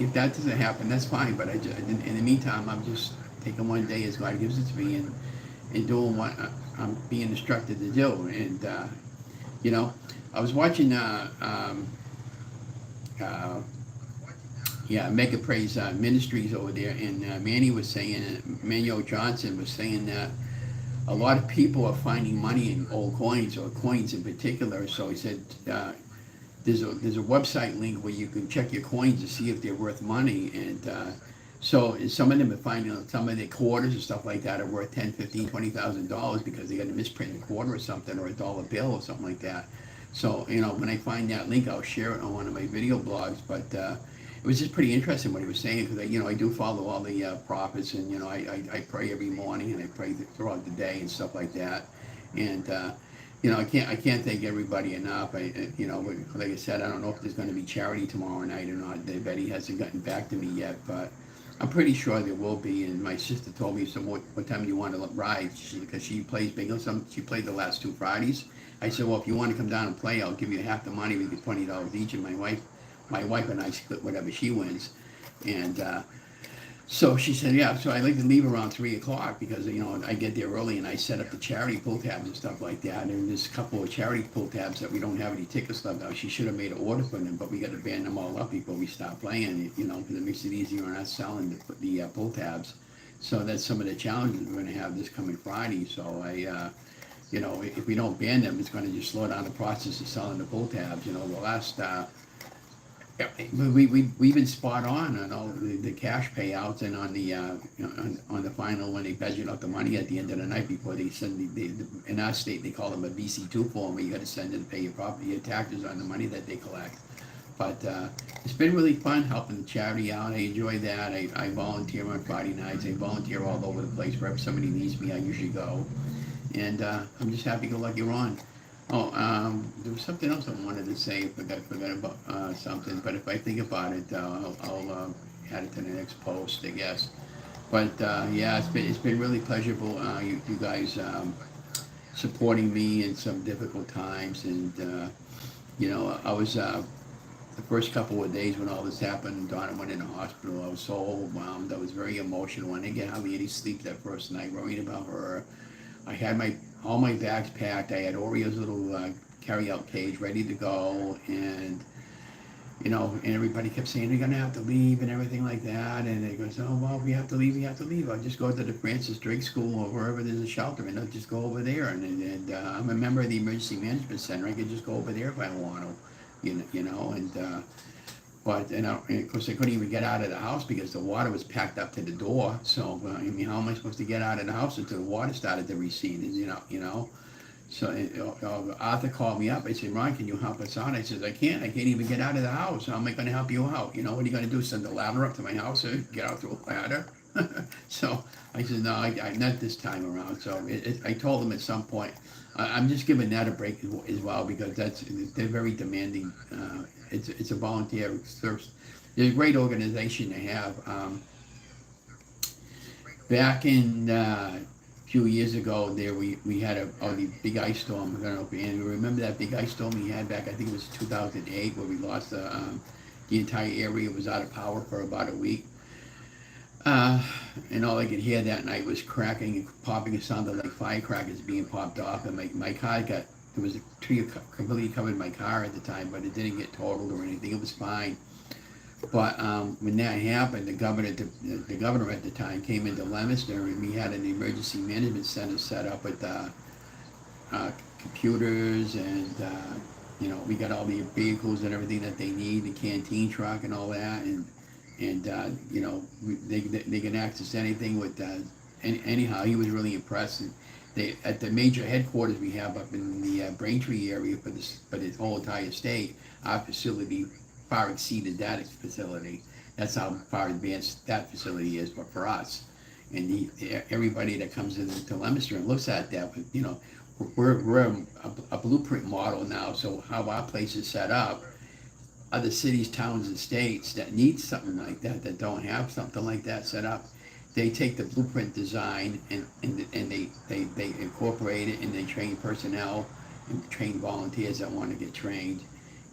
A: if that doesn't happen, that's fine. But in the meantime, I'm just taking one day as God gives it to me and doing what I'm being instructed to do. And, you know, I was watching Mega Praise Ministries over there, and Manuel Johnson was saying that a lot of people are finding money in old coins, or coins in particular. So he said there's a website link where you can check your coins to see if they're worth money, and so some of them are finding some of their quarters and stuff like that are worth $10,000, $15,000, $20,000 because they got a misprinted quarter or something, or a dollar bill or something like that. So, you know, when I find that link, I'll share it on one of my video blogs. But it was just pretty interesting what he was saying, because I do follow all the prophets, and I pray every morning, and I pray throughout the day and stuff like that. And I can't thank everybody enough. Like I said, I don't know if there's going to be charity tomorrow night or not. Betty hasn't gotten back to me yet, but I'm pretty sure there will be. And my sister told me, so what time do you want to ride? Because she plays bingo. She played the last 2 Fridays. I said, well, if you want to come down and play, I'll give you half the money. We get $20 each, and my wife and I split whatever she wins. And so she said, yeah, so I like to leave around 3 o'clock because, I get there early and I set up the charity pull tabs and stuff like that. And there's a couple of charity pull tabs that we don't have any tickets left out. She should have made an order for them, but we got to band them all up before we start playing, because it makes it easier on us selling the pull tabs. So that's some of the challenges we're going to have this coming Friday. So if we don't ban them, it's going to just slow down the process of selling the pull tabs. The last... we've been spot on all the cash payouts, and on the final when they budget out the money at the end of the night before they send in our state they call them a VC2 form, where you got to send and pay your taxes on the money that they collect. But it's been really fun helping the charity out. I enjoy that. I volunteer on Friday nights. I volunteer all over the place. Wherever somebody needs me, I usually go. And I'm just happy-go-lucky Ron. Oh, there was something else I wanted to say. Forgot about something. But if I think about it, I'll add it to the next post, I guess. But yeah, it's been really pleasurable. You guys supporting me in some difficult times, and I was the first couple of days when all this happened. Donna went in the hospital. I was so overwhelmed. I was very emotional. I didn't get hardly any sleep that first night, worrying about her. I had all my bags packed. I had Oreo's little carry-out cage ready to go, and and everybody kept saying they're gonna have to leave and everything like that. And they goes, oh well, we have to leave. We have to leave. I'll just go to the Francis Drake School or wherever there's a shelter, and I'll just go over there. And I'm a member of the Emergency Management Center. I could just go over there if I want to, and of course I couldn't even get out of the house because the water was packed up to the door. So I mean, how am I supposed to get out of the house until the water started to recede? So Arthur called me up. I said, Ron, can you help us out? I said, I can't even get out of the house. How am I going to help you out? What are you going to do? Send the ladder up to my house and get out through a ladder? So I said, no, I not this time around. So I told him at some point, I'm just giving that a break as well, because they're very demanding. It's a volunteer service. It's a great organization to have. Back in few years ago there we had the big ice storm. I don't know if you remember that big ice storm we had back, I think it was 2008, where we lost the entire area was out of power for about a week. And all I could hear that night was cracking and popping. It sounded like firecrackers being popped off, and my car there was a tree completely covered my car at the time, but it didn't get totaled or anything. It was fine. But when that happened, the governor at the time came into Leominster, and we had an emergency management center set up with computers, and we got all the vehicles and everything that they need, the canteen truck and all that, and they can access anything with anyhow. He was really impressed. At the major headquarters we have up in the Braintree area for the whole entire state, our facility far exceeded that facility. That's how far advanced that facility is, but for us. And everybody that comes into Leominster and looks at that, we're a blueprint model now. So how our place is set up, other cities, towns, and states that need something like that don't have something like that set up, they take the blueprint design and they incorporate it, and they train personnel and train volunteers that want to get trained,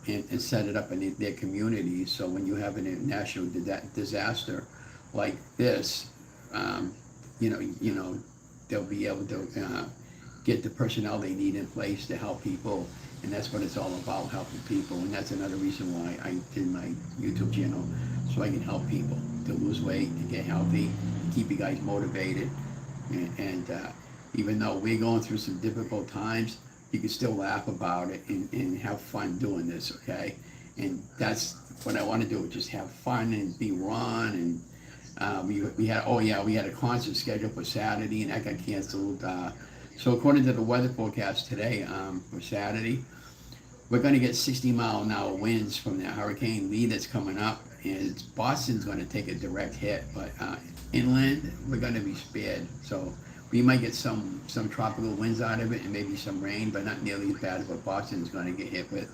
A: and set it up in their communities. So when you have a national disaster like this, they'll be able to get the personnel they need in place to help people. And that's what it's all about, helping people. And that's another reason why I did my YouTube channel, so I can help people to lose weight, to get healthy, to keep you guys motivated. And even though we're going through some difficult times, you can still laugh about it and have fun doing this, okay? And that's what I want to do, just have fun and be Ron. And we had a concert scheduled for Saturday, and that got canceled. So according to the weather forecast today, for Saturday, we're going to get 60-mile-an-hour winds from that Hurricane Lee that's coming up, and Boston's going to take a direct hit, but inland, we're going to be spared. So we might get some tropical winds out of it, and maybe some rain, but not nearly as bad as what Boston's going to get hit with,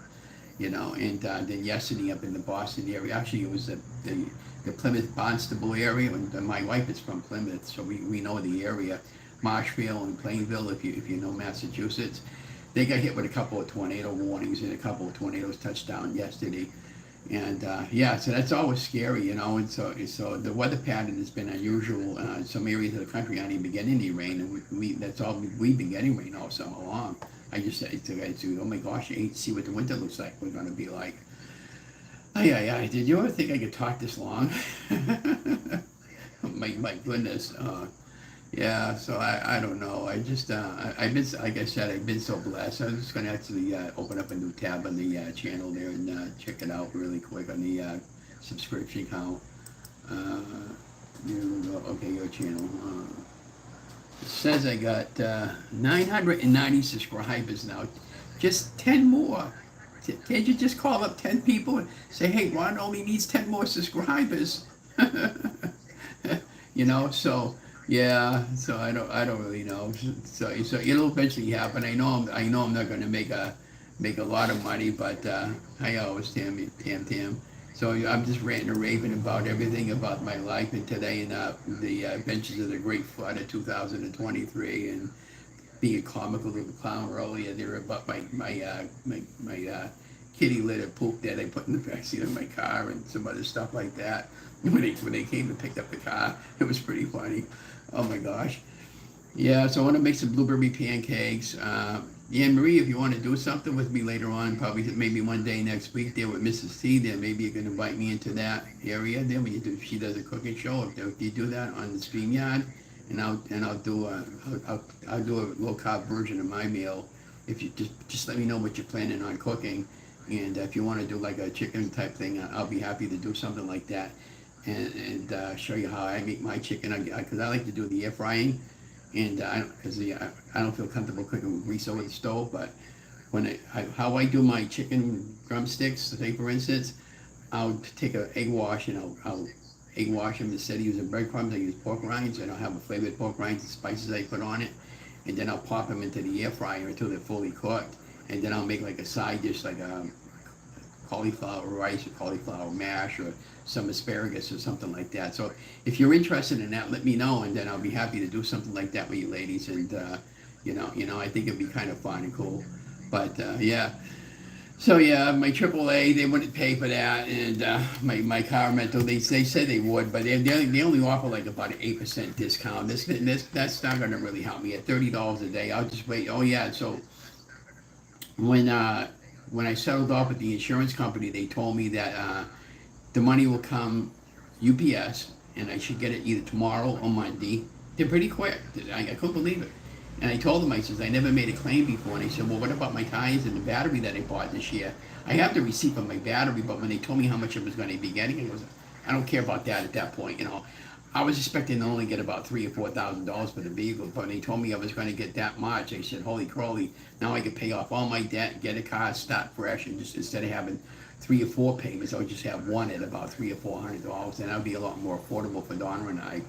A: And then yesterday up in the Boston area, actually it was the Plymouth Barnstable area, and my wife is from Plymouth, so we know the area. Marshfield and Plainville, if you know Massachusetts, they got hit with a couple of tornado warnings, and a couple of tornadoes touched down yesterday. And so that's always scary, And so the weather pattern has been unusual. Some areas of the country aren't even getting any rain, and that's all we've been getting rain all summer long. I just said to guys, oh my gosh, I hate to see what the winter looks like. We're going to be like, did you ever think I could talk this long? my goodness. So I don't know. I just I've been, like I said, I've been so blessed. I'm just gonna actually open up a new tab on the channel there and check it out really quick on the subscription count. Okay, your channel. It says I got 990 subscribers now. Just 10 more. Can't you just call up 10 people and say, hey, Ron only needs 10 more subscribers? So yeah, so I don't really know. So it'll eventually happen. I know I'm not going to make a lot of money, but I always tam. So I'm just ranting and raving about everything about my life and today and the adventures of the Great Flood of 2023 and being a comical little clown earlier there about my kitty litter poop that I put in the backseat of my car and some other stuff like that. When they came and picked up the car, it was pretty funny. Oh my gosh. Yeah, so I want to make some blueberry pancakes. Anne Marie, if you want to do something with me later on, probably maybe one day next week there with Mrs. T, then maybe you can invite me into that area. Then when you do, she does a cooking show. If you do that on the StreamYard, and I'll do I'll do a low carb version of my meal. If you just let me know what you're planning on cooking, and if you want to do like a chicken type thing, I'll be happy to do something like that, and show you how I make my chicken. Because I like to do the air frying. And I don't feel comfortable cooking with grease over the stove, but how I do my chicken drumsticks, say for instance, I'll take an egg wash and I'll egg wash them instead of using breadcrumbs. I use pork rinds and I'll have a flavored pork rinds and spices I put on it, and then I'll pop them into the air fryer until they're fully cooked, and then I'll make like a side dish like a cauliflower rice or cauliflower mash or some asparagus or something like that. So if you're interested in that, let me know, and then I'll be happy to do something like that with you ladies. And I think it'd be kind of fun and cool. But yeah. So yeah, my AAA, they wouldn't pay for that, and my car rental, they said they would, but they only offer like about an 8% discount. That's not going to really help me. At $30 a day, I'll just wait. Oh yeah, so when when I settled off with the insurance company, they told me that the money will come UPS, and I should get it either tomorrow or Monday. They're pretty quick. I couldn't believe it. And I told them, I says, I never made a claim before. And they said, well, what about my tires and the battery that I bought this year? I have the receipt for my battery, but when they told me how much I was going to be getting, I don't care about that at that point. I was expecting to only get about $3,000 or $4,000 for the vehicle, but when they told me I was going to get that much, I said, holy crowley, now I could pay off all my debt, get a car, start fresh, and just instead of having 3 or 4 payments, I would just have one at about $300 or $400, and that would be a lot more affordable for Donna and I.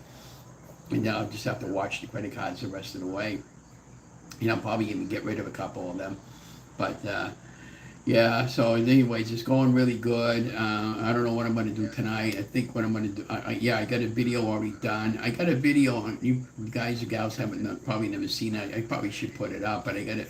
A: And now I'll just have to watch the credit cards the rest of the way. I'll probably even get rid of a couple of them. But yeah, so anyways, it's going really good. I don't know what I'm going to do tonight. I think what I'm going to do, I got a video already done. I got a video on, you guys and gals haven't probably never seen it. I probably should put it up, but I got it.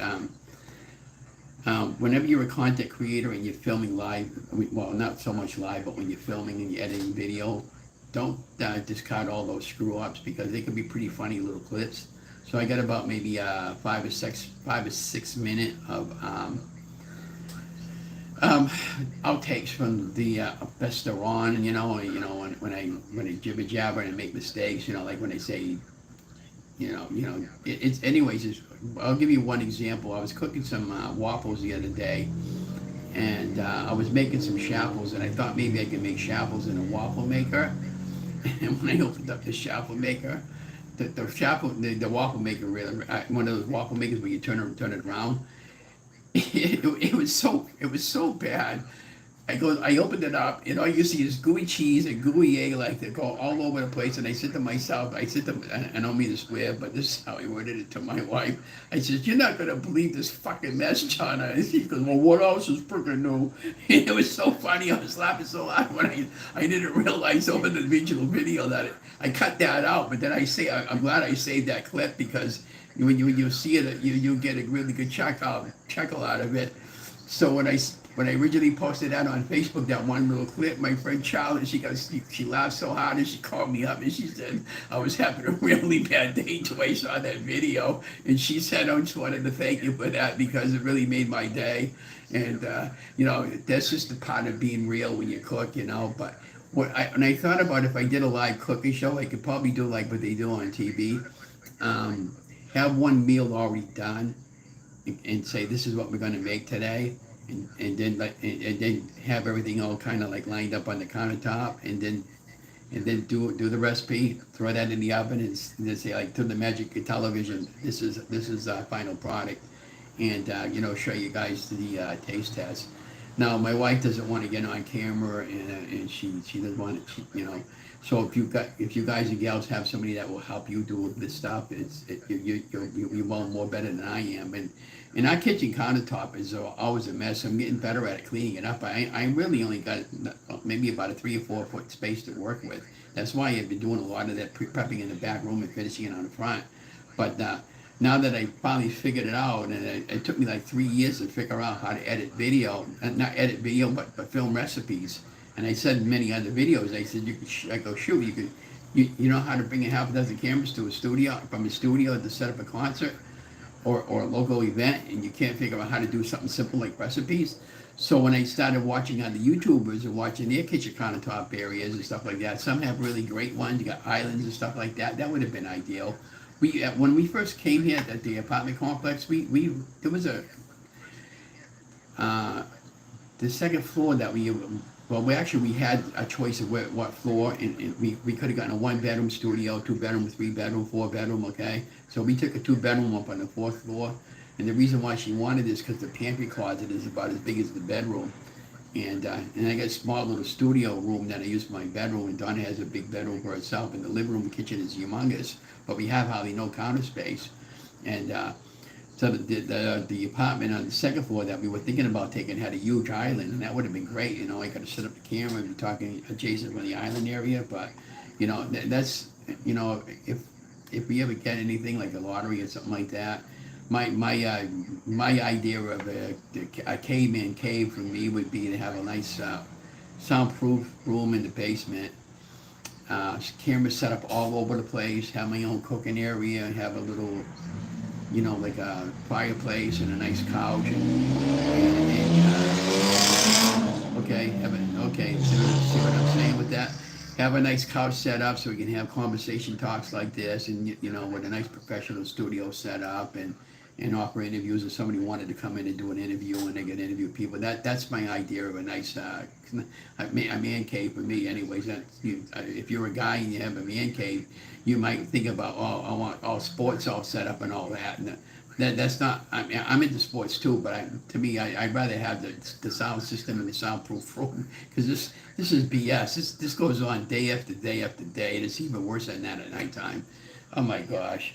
A: Whenever you're a content creator and you're filming live, well, not so much live, but when you're filming and you're editing video, don't discard all those screw ups, because they can be pretty funny little clips. So I got about maybe 5 or 6 minute of outtakes from the best they're on, and when I jibber jabber and make mistakes, like when I say, it's anyways. I'll give you one example. I was cooking some waffles the other day, and I was making some shaffles, and I thought maybe I could make shaffles in a waffle maker. And when I opened up the shaffle maker, the waffle maker, really, one of those waffle makers where you turn it around. It was so bad. I opened it up, and all you see is gooey cheese and gooey egg, like they go all over the place. And I said to myself, I don't mean to swear, but this is how I worded it to my wife. I said, "You're not gonna believe this fucking mess, Chana." And she goes, "Well, what else is freaking new?" And it was so funny. I was laughing so loud when I didn't realize over the original video that I cut that out. But then I'm glad I saved that clip, because when you see it, you get a really good chuckle out of it. So when I originally posted that on Facebook, that one little clip, my friend Charlotte, she laughed so hard, and she called me up and she said I was having a really bad day until I saw that video. And she said, I just wanted to thank you for that, because it really made my day. And that's just the part of being real when you cook, But when I thought about, if I did a live cooking show, I could probably do like what they do on TV. Have one meal already done, and say, this is what we're going to make today, and then have everything all kind of like lined up on the countertop, and then do the recipe, throw that in the oven, and then say, like, to the magic of television, this is our final product, and show you guys the taste test. Now, my wife doesn't want to get on camera, and she doesn't want to, So if you guys and gals have somebody that will help you do this stuff, you're well more better than I am. And our kitchen countertop is always a mess. I'm getting better at cleaning it up. I really only got maybe about a 3 or 4 foot space to work with. That's why I've been doing a lot of that prepping in the back room and finishing it on the front. But now that I finally figured it out, and it took me like 3 years to figure out how to edit video, not edit video, but film recipes. And I said in many other videos, I said, I go, shoot, you know how to bring a half a dozen cameras to a studio, from a studio to set up a concert or a local event, and you can't figure out how to do something simple like recipes. So when I started watching other YouTubers and watching their kitchen countertop areas and stuff like that, some have really great ones. You got islands and stuff like that. That would have been ideal. When we first came here at the apartment complex, there was the second floor that we had a choice of what floor, and we could have gotten a 1 bedroom studio, 2 bedroom, 3 bedroom, 4 bedroom, okay? So we took a 2 bedroom up on the 4th floor, and the reason why she wanted this because the pantry closet is about as big as the bedroom, and I got a small little studio room that I use for my bedroom, and Donna has a big bedroom for herself, and the living room and kitchen is humongous, but we have hardly no counter space, and so the apartment on the second floor that we were thinking about taking had a huge island, and that would have been great. I could have set up the camera and be talking adjacent from the island area. But that's if we ever get anything like a lottery or something like that, my idea of a caveman cave for me would be to have a nice soundproof room in the basement. Cameras set up all over the place. Have my own cooking area. Have a little like a fireplace and a nice couch okay, see what I'm saying with that? Have a nice couch set up so we can have conversation talks like this, and with a nice professional studio set up, and offer interviews if somebody wanted to come in and do an interview, and they could interview people. That's my idea of a nice a man cave for me anyways. If you're a guy and you have a man cave, you might think about, I want all sports all set up and all that, and that's not, I'm into sports too, but to me, I'd rather have the sound system and the soundproof room, because this is BS. This goes on day after day after day, and it's even worse than that at nighttime. Oh my gosh.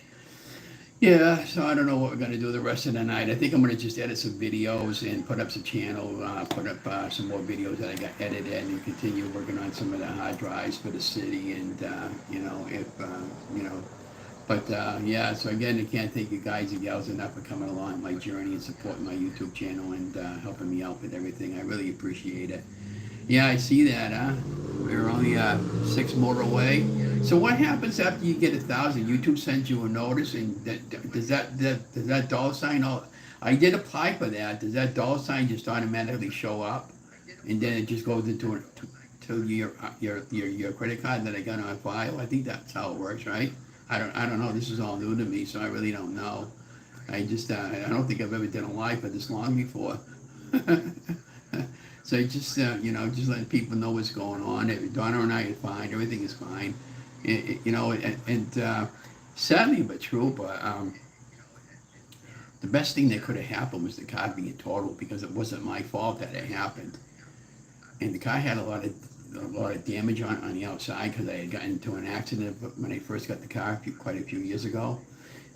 A: Yeah, so I don't know what we're going to do the rest of the night. I think I'm going to just edit some videos and put up some channel, put up some more videos that I got edited, and continue working on some of the hard drives for the city, and, yeah, so again, I can't thank you guys and gals enough for coming along my journey and supporting my YouTube channel and helping me out with everything. I really appreciate it. Yeah, I see that, huh? We're only 6 more away. So what happens after you get 1,000? YouTube sends you a notice, and does that dollar sign? I did apply for that. Does that dollar sign just automatically show up, and then it just goes into to your credit card that I got on file? I think that's how it works, right? I don't know. This is all new to me, so I really don't know. I don't think I've ever done a live for this long before. So just just letting people know what's going on. Donna and I are fine. Everything is fine. Sadly but true. But the best thing that could have happened was the car being totaled, because it wasn't my fault that it happened. And the car had a lot of damage on the outside, because I had gotten into an accident when I first got the car quite a few years ago.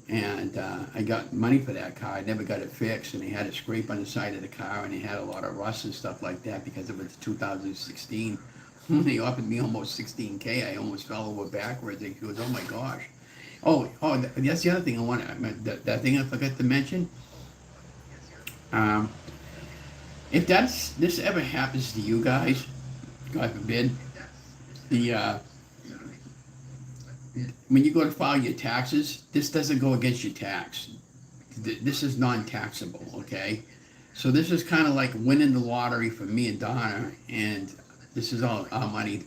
A: And I got money for that car. I never got it fixed, and they had a scrape on the side of the car, and they had a lot of rust and stuff like that because it was 2016. They offered me almost $16K. I almost fell over backwards. He goes, "Oh my gosh!" Oh, that's the other thing I want. That thing I forgot to mention. If this ever happens to you guys, God forbid, when you go to file your taxes, this doesn't go against your tax. This is non-taxable, okay? So this is kind of like winning the lottery for me and Donna, and this is all our money.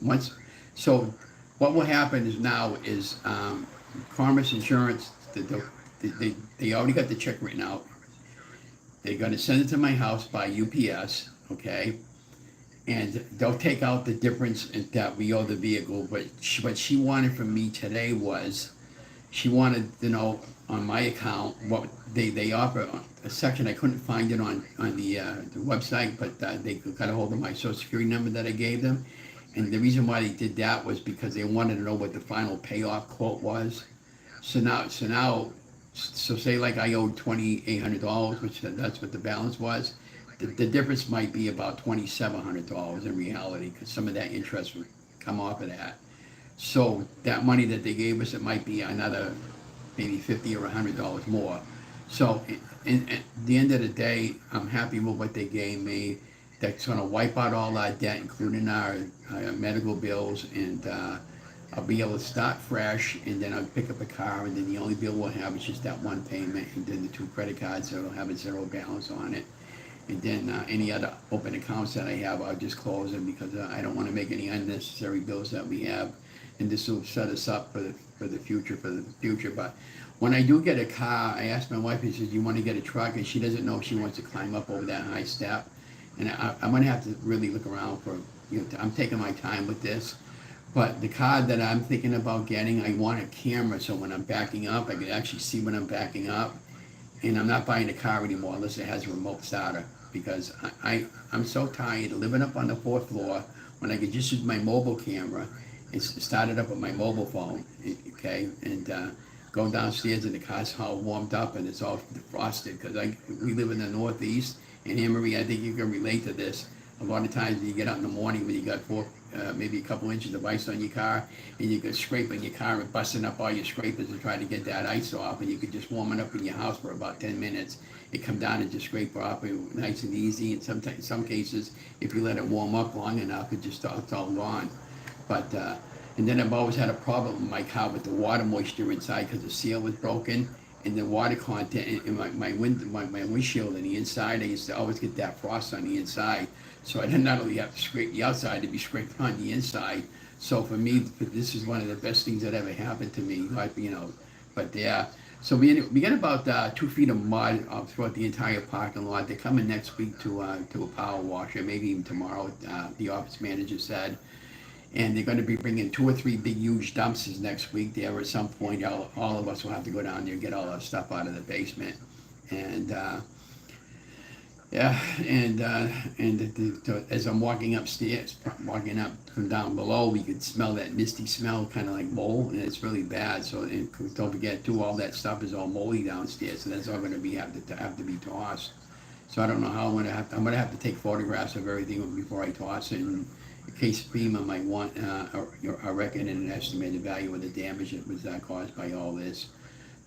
A: So what will happen is Commerce Insurance, they already got the check written out. They're going to send it to my house by UPS, okay? And they'll take out the difference that we owe the vehicle. But what she wanted from me today was she wanted to know on my account what they offer a section. I couldn't find it on the website, but they got a hold of my social security number that I gave them. And the reason why they did that was because they wanted to know what the final payoff quote was. So say like I owed $2,800, which that's what the balance was. The difference might be about $2,700 in reality, because some of that interest would come off of that. So that money that they gave us, it might be another maybe $50 or $100 more. So at the end of the day, I'm happy with what they gave me. That's going to wipe out all our debt, including our medical bills, and I'll be able to start fresh, and then I'll pick up a car, and then the only bill we'll have is just that one payment, and then the 2 credit cards that'll have a zero balance on it. And then any other open accounts that I have, I'll just close them, because I don't want to make any unnecessary bills that we have. And this will set us up for the future. But when I do get a car, I asked my wife, I said, you want to get a truck? And she doesn't know if she wants to climb up over that high step. And I'm going to have to really look around for, I'm taking my time with this. But the car that I'm thinking about getting, I want a camera, so when I'm backing up, I can actually see when I'm backing up. And I'm not buying a car anymore unless it has a remote starter, because I'm so tired of living up on the 4th floor when I could just use my mobile camera and start it up with my mobile phone, okay, and go downstairs and the car's all warmed up and it's all defrosted, because we live in the Northeast. And Anne Marie, I think you can relate to this. A lot of times you get out in the morning when you got maybe a couple inches of ice on your car, and you could scraping your car and busting up all your scrapers to try to get that ice off, and you could just warm it up in your house for about 10 minutes. It come down and just scrape it off nice and easy. And sometimes, some cases, if you let it warm up long enough, it's all gone. But and then I've always had a problem in my car with the water moisture inside, because the seal was broken, and the water content in my windshield on the inside. I used to always get that frost on the inside. So I didn't not only have to scrape the outside, to be scraped on the inside. So for me, this is one of the best things that ever happened to me. Like, but yeah. So we get about 2 feet of mud throughout the entire parking lot. They're coming next week to a power washer, maybe even tomorrow. The office manager said. And they're going to be bringing 2 or 3 big, huge dumpsters next week. There, at some point, all of us will have to go down there and get all our stuff out of the basement. And yeah, and as I'm walking upstairs, walking up from down below, we could smell that misty smell, kind of like mold, and it's really bad. So don't forget, too, all that stuff is all moldy downstairs, so that's all going to have to be tossed. So I don't know how I'm going to have to take photographs of everything before I toss it. And in case FEMA might want a record and an estimated value of the damage that was caused by all this.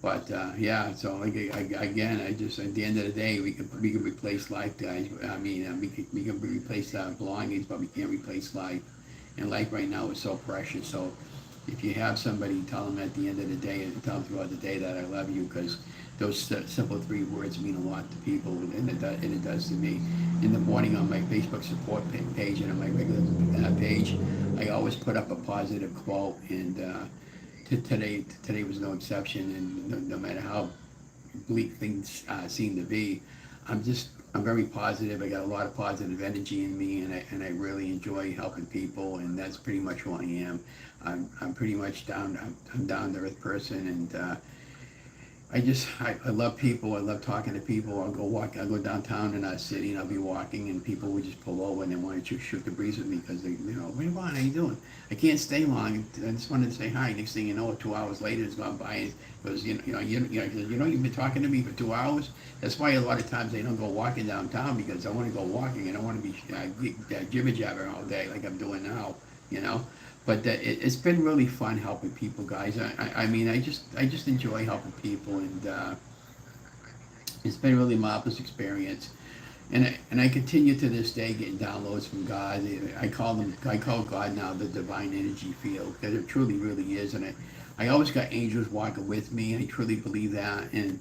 A: But yeah, so again, I just, at the end of the day, we can replace life, guys. I mean, we can replace belongings, but we can't replace life. And life right now is so precious. So if you have somebody, tell them at the end of the day, and tell them throughout the day that I love you, because those simple 3 words mean a lot to people, and it does to me. In the morning on my Facebook support page and on my regular page, I always put up a positive quote, and today was no exception. And no matter how bleak things seem to be, I'm very positive. I got a lot of positive energy in me, and I really enjoy helping people, and that's pretty much who I am. I'm pretty much I'm down to earth person, and I love people. I love talking to people. I'll go downtown in our city, and I'll be walking, and people would just pull over and they want to shoot the breeze with me, because they, what do you want? How you doing? I can't stay long. I just wanted to say hi. Next thing you know, 2 hours later, it's gone by. And goes, you've been talking to me for 2 hours. That's why a lot of times they don't go walking downtown, because I want to go walking and I want to be jibber jabber all day like I'm doing now. But it's been really fun helping people, guys. I mean, I just enjoy helping people, and it's been a really marvelous experience. And I continue to this day getting downloads from God. I call God now the divine energy field, because it truly, really is. And I always got angels walking with me. I truly believe that. And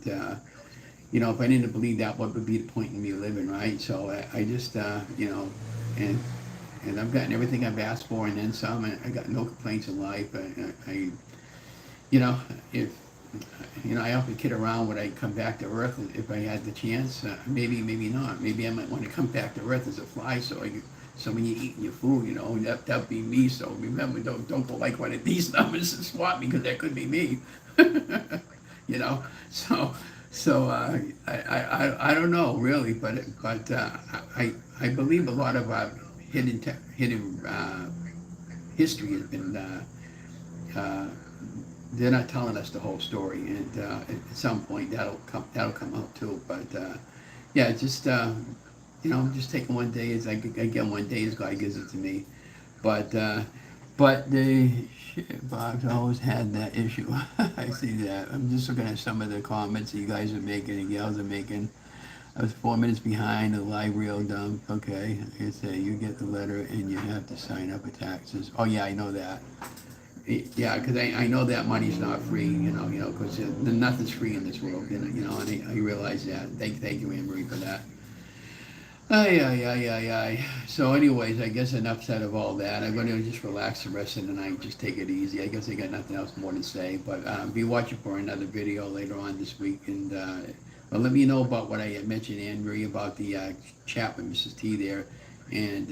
A: if I didn't believe that, what would be the point in me living, right? So I just and I've gotten everything I've asked for, and then some. And I got no complaints in life. I often kid around, would I come back to Earth if I had the chance? Maybe not. Maybe I might want to come back to Earth as a fly, so when you're eating your food, that'd be me. So remember, don't go like one of these numbers and swap me, because that could be me. you know. So I don't know really, but I believe a lot of hidden history has been. Uh, they're not telling us the whole story, and at some point that'll come out too. But yeah, just just taking one day as I get one day as God gives it to me. But the Bob's always had that issue. I see that. I'm just looking at some of the comments that you guys are making and gals are making. I was 4 minutes behind the live reel dump. Okay, I say you get the letter and you have to sign up for taxes. Oh yeah, I know that. Yeah, because I know that money's not free, because nothing's free in this world, and I realize that. Thank you, Anne Marie, for that. Ay, ay, ay, ay, ay. So anyways, I guess enough said of all that. I'm going to just relax the rest of the night, just take it easy. I guess I got nothing else more to say, but be watching for another video later on this week, and well, let me know about what I had mentioned, Anne Marie, about the chat with Mrs. T there, and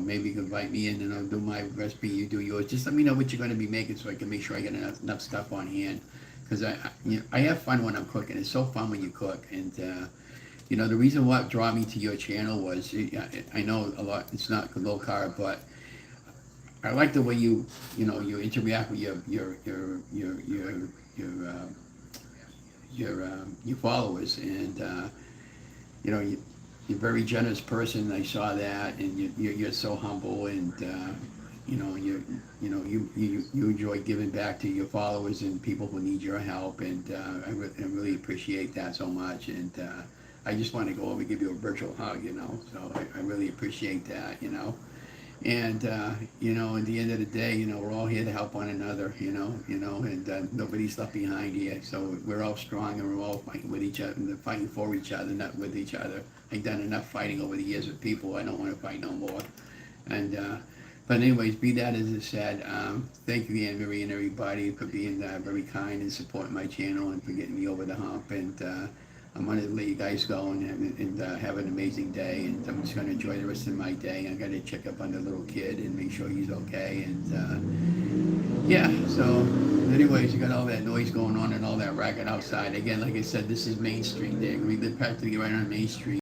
A: maybe you can invite me in and I'll do my recipe, you do yours. Just let me know what you're going to be making so I can make sure I get enough stuff on hand, because I have fun when I'm cooking. It's so fun when you cook, and the reason what drew me to your channel was, I know a lot, it's not low carb, but I like the way you interact with your followers, and you're a very generous person. I saw that, and you're so humble, and you enjoy giving back to your followers and people who need your help, and I really appreciate that so much, and I just want to go over and give you a virtual hug, so I really appreciate that, and at the end of the day, we're all here to help one another, and nobody's left behind here. So we're all strong, and we're all fighting with each other, and fighting for each other, not with each other. I've done enough fighting over the years with people. I don't want to fight no more. And but anyways, be that as it said, thank you, Anne Marie, and everybody for being very kind and supporting my channel and for getting me over the hump. And I'm going to let you guys go and have an amazing day, and I'm just going to enjoy the rest of my day. I got to check up on the little kid and make sure he's okay, and yeah, so anyways, you got all that noise going on and all that racket outside. Again, like I said, this is Main Street there. We live practically right on Main Street.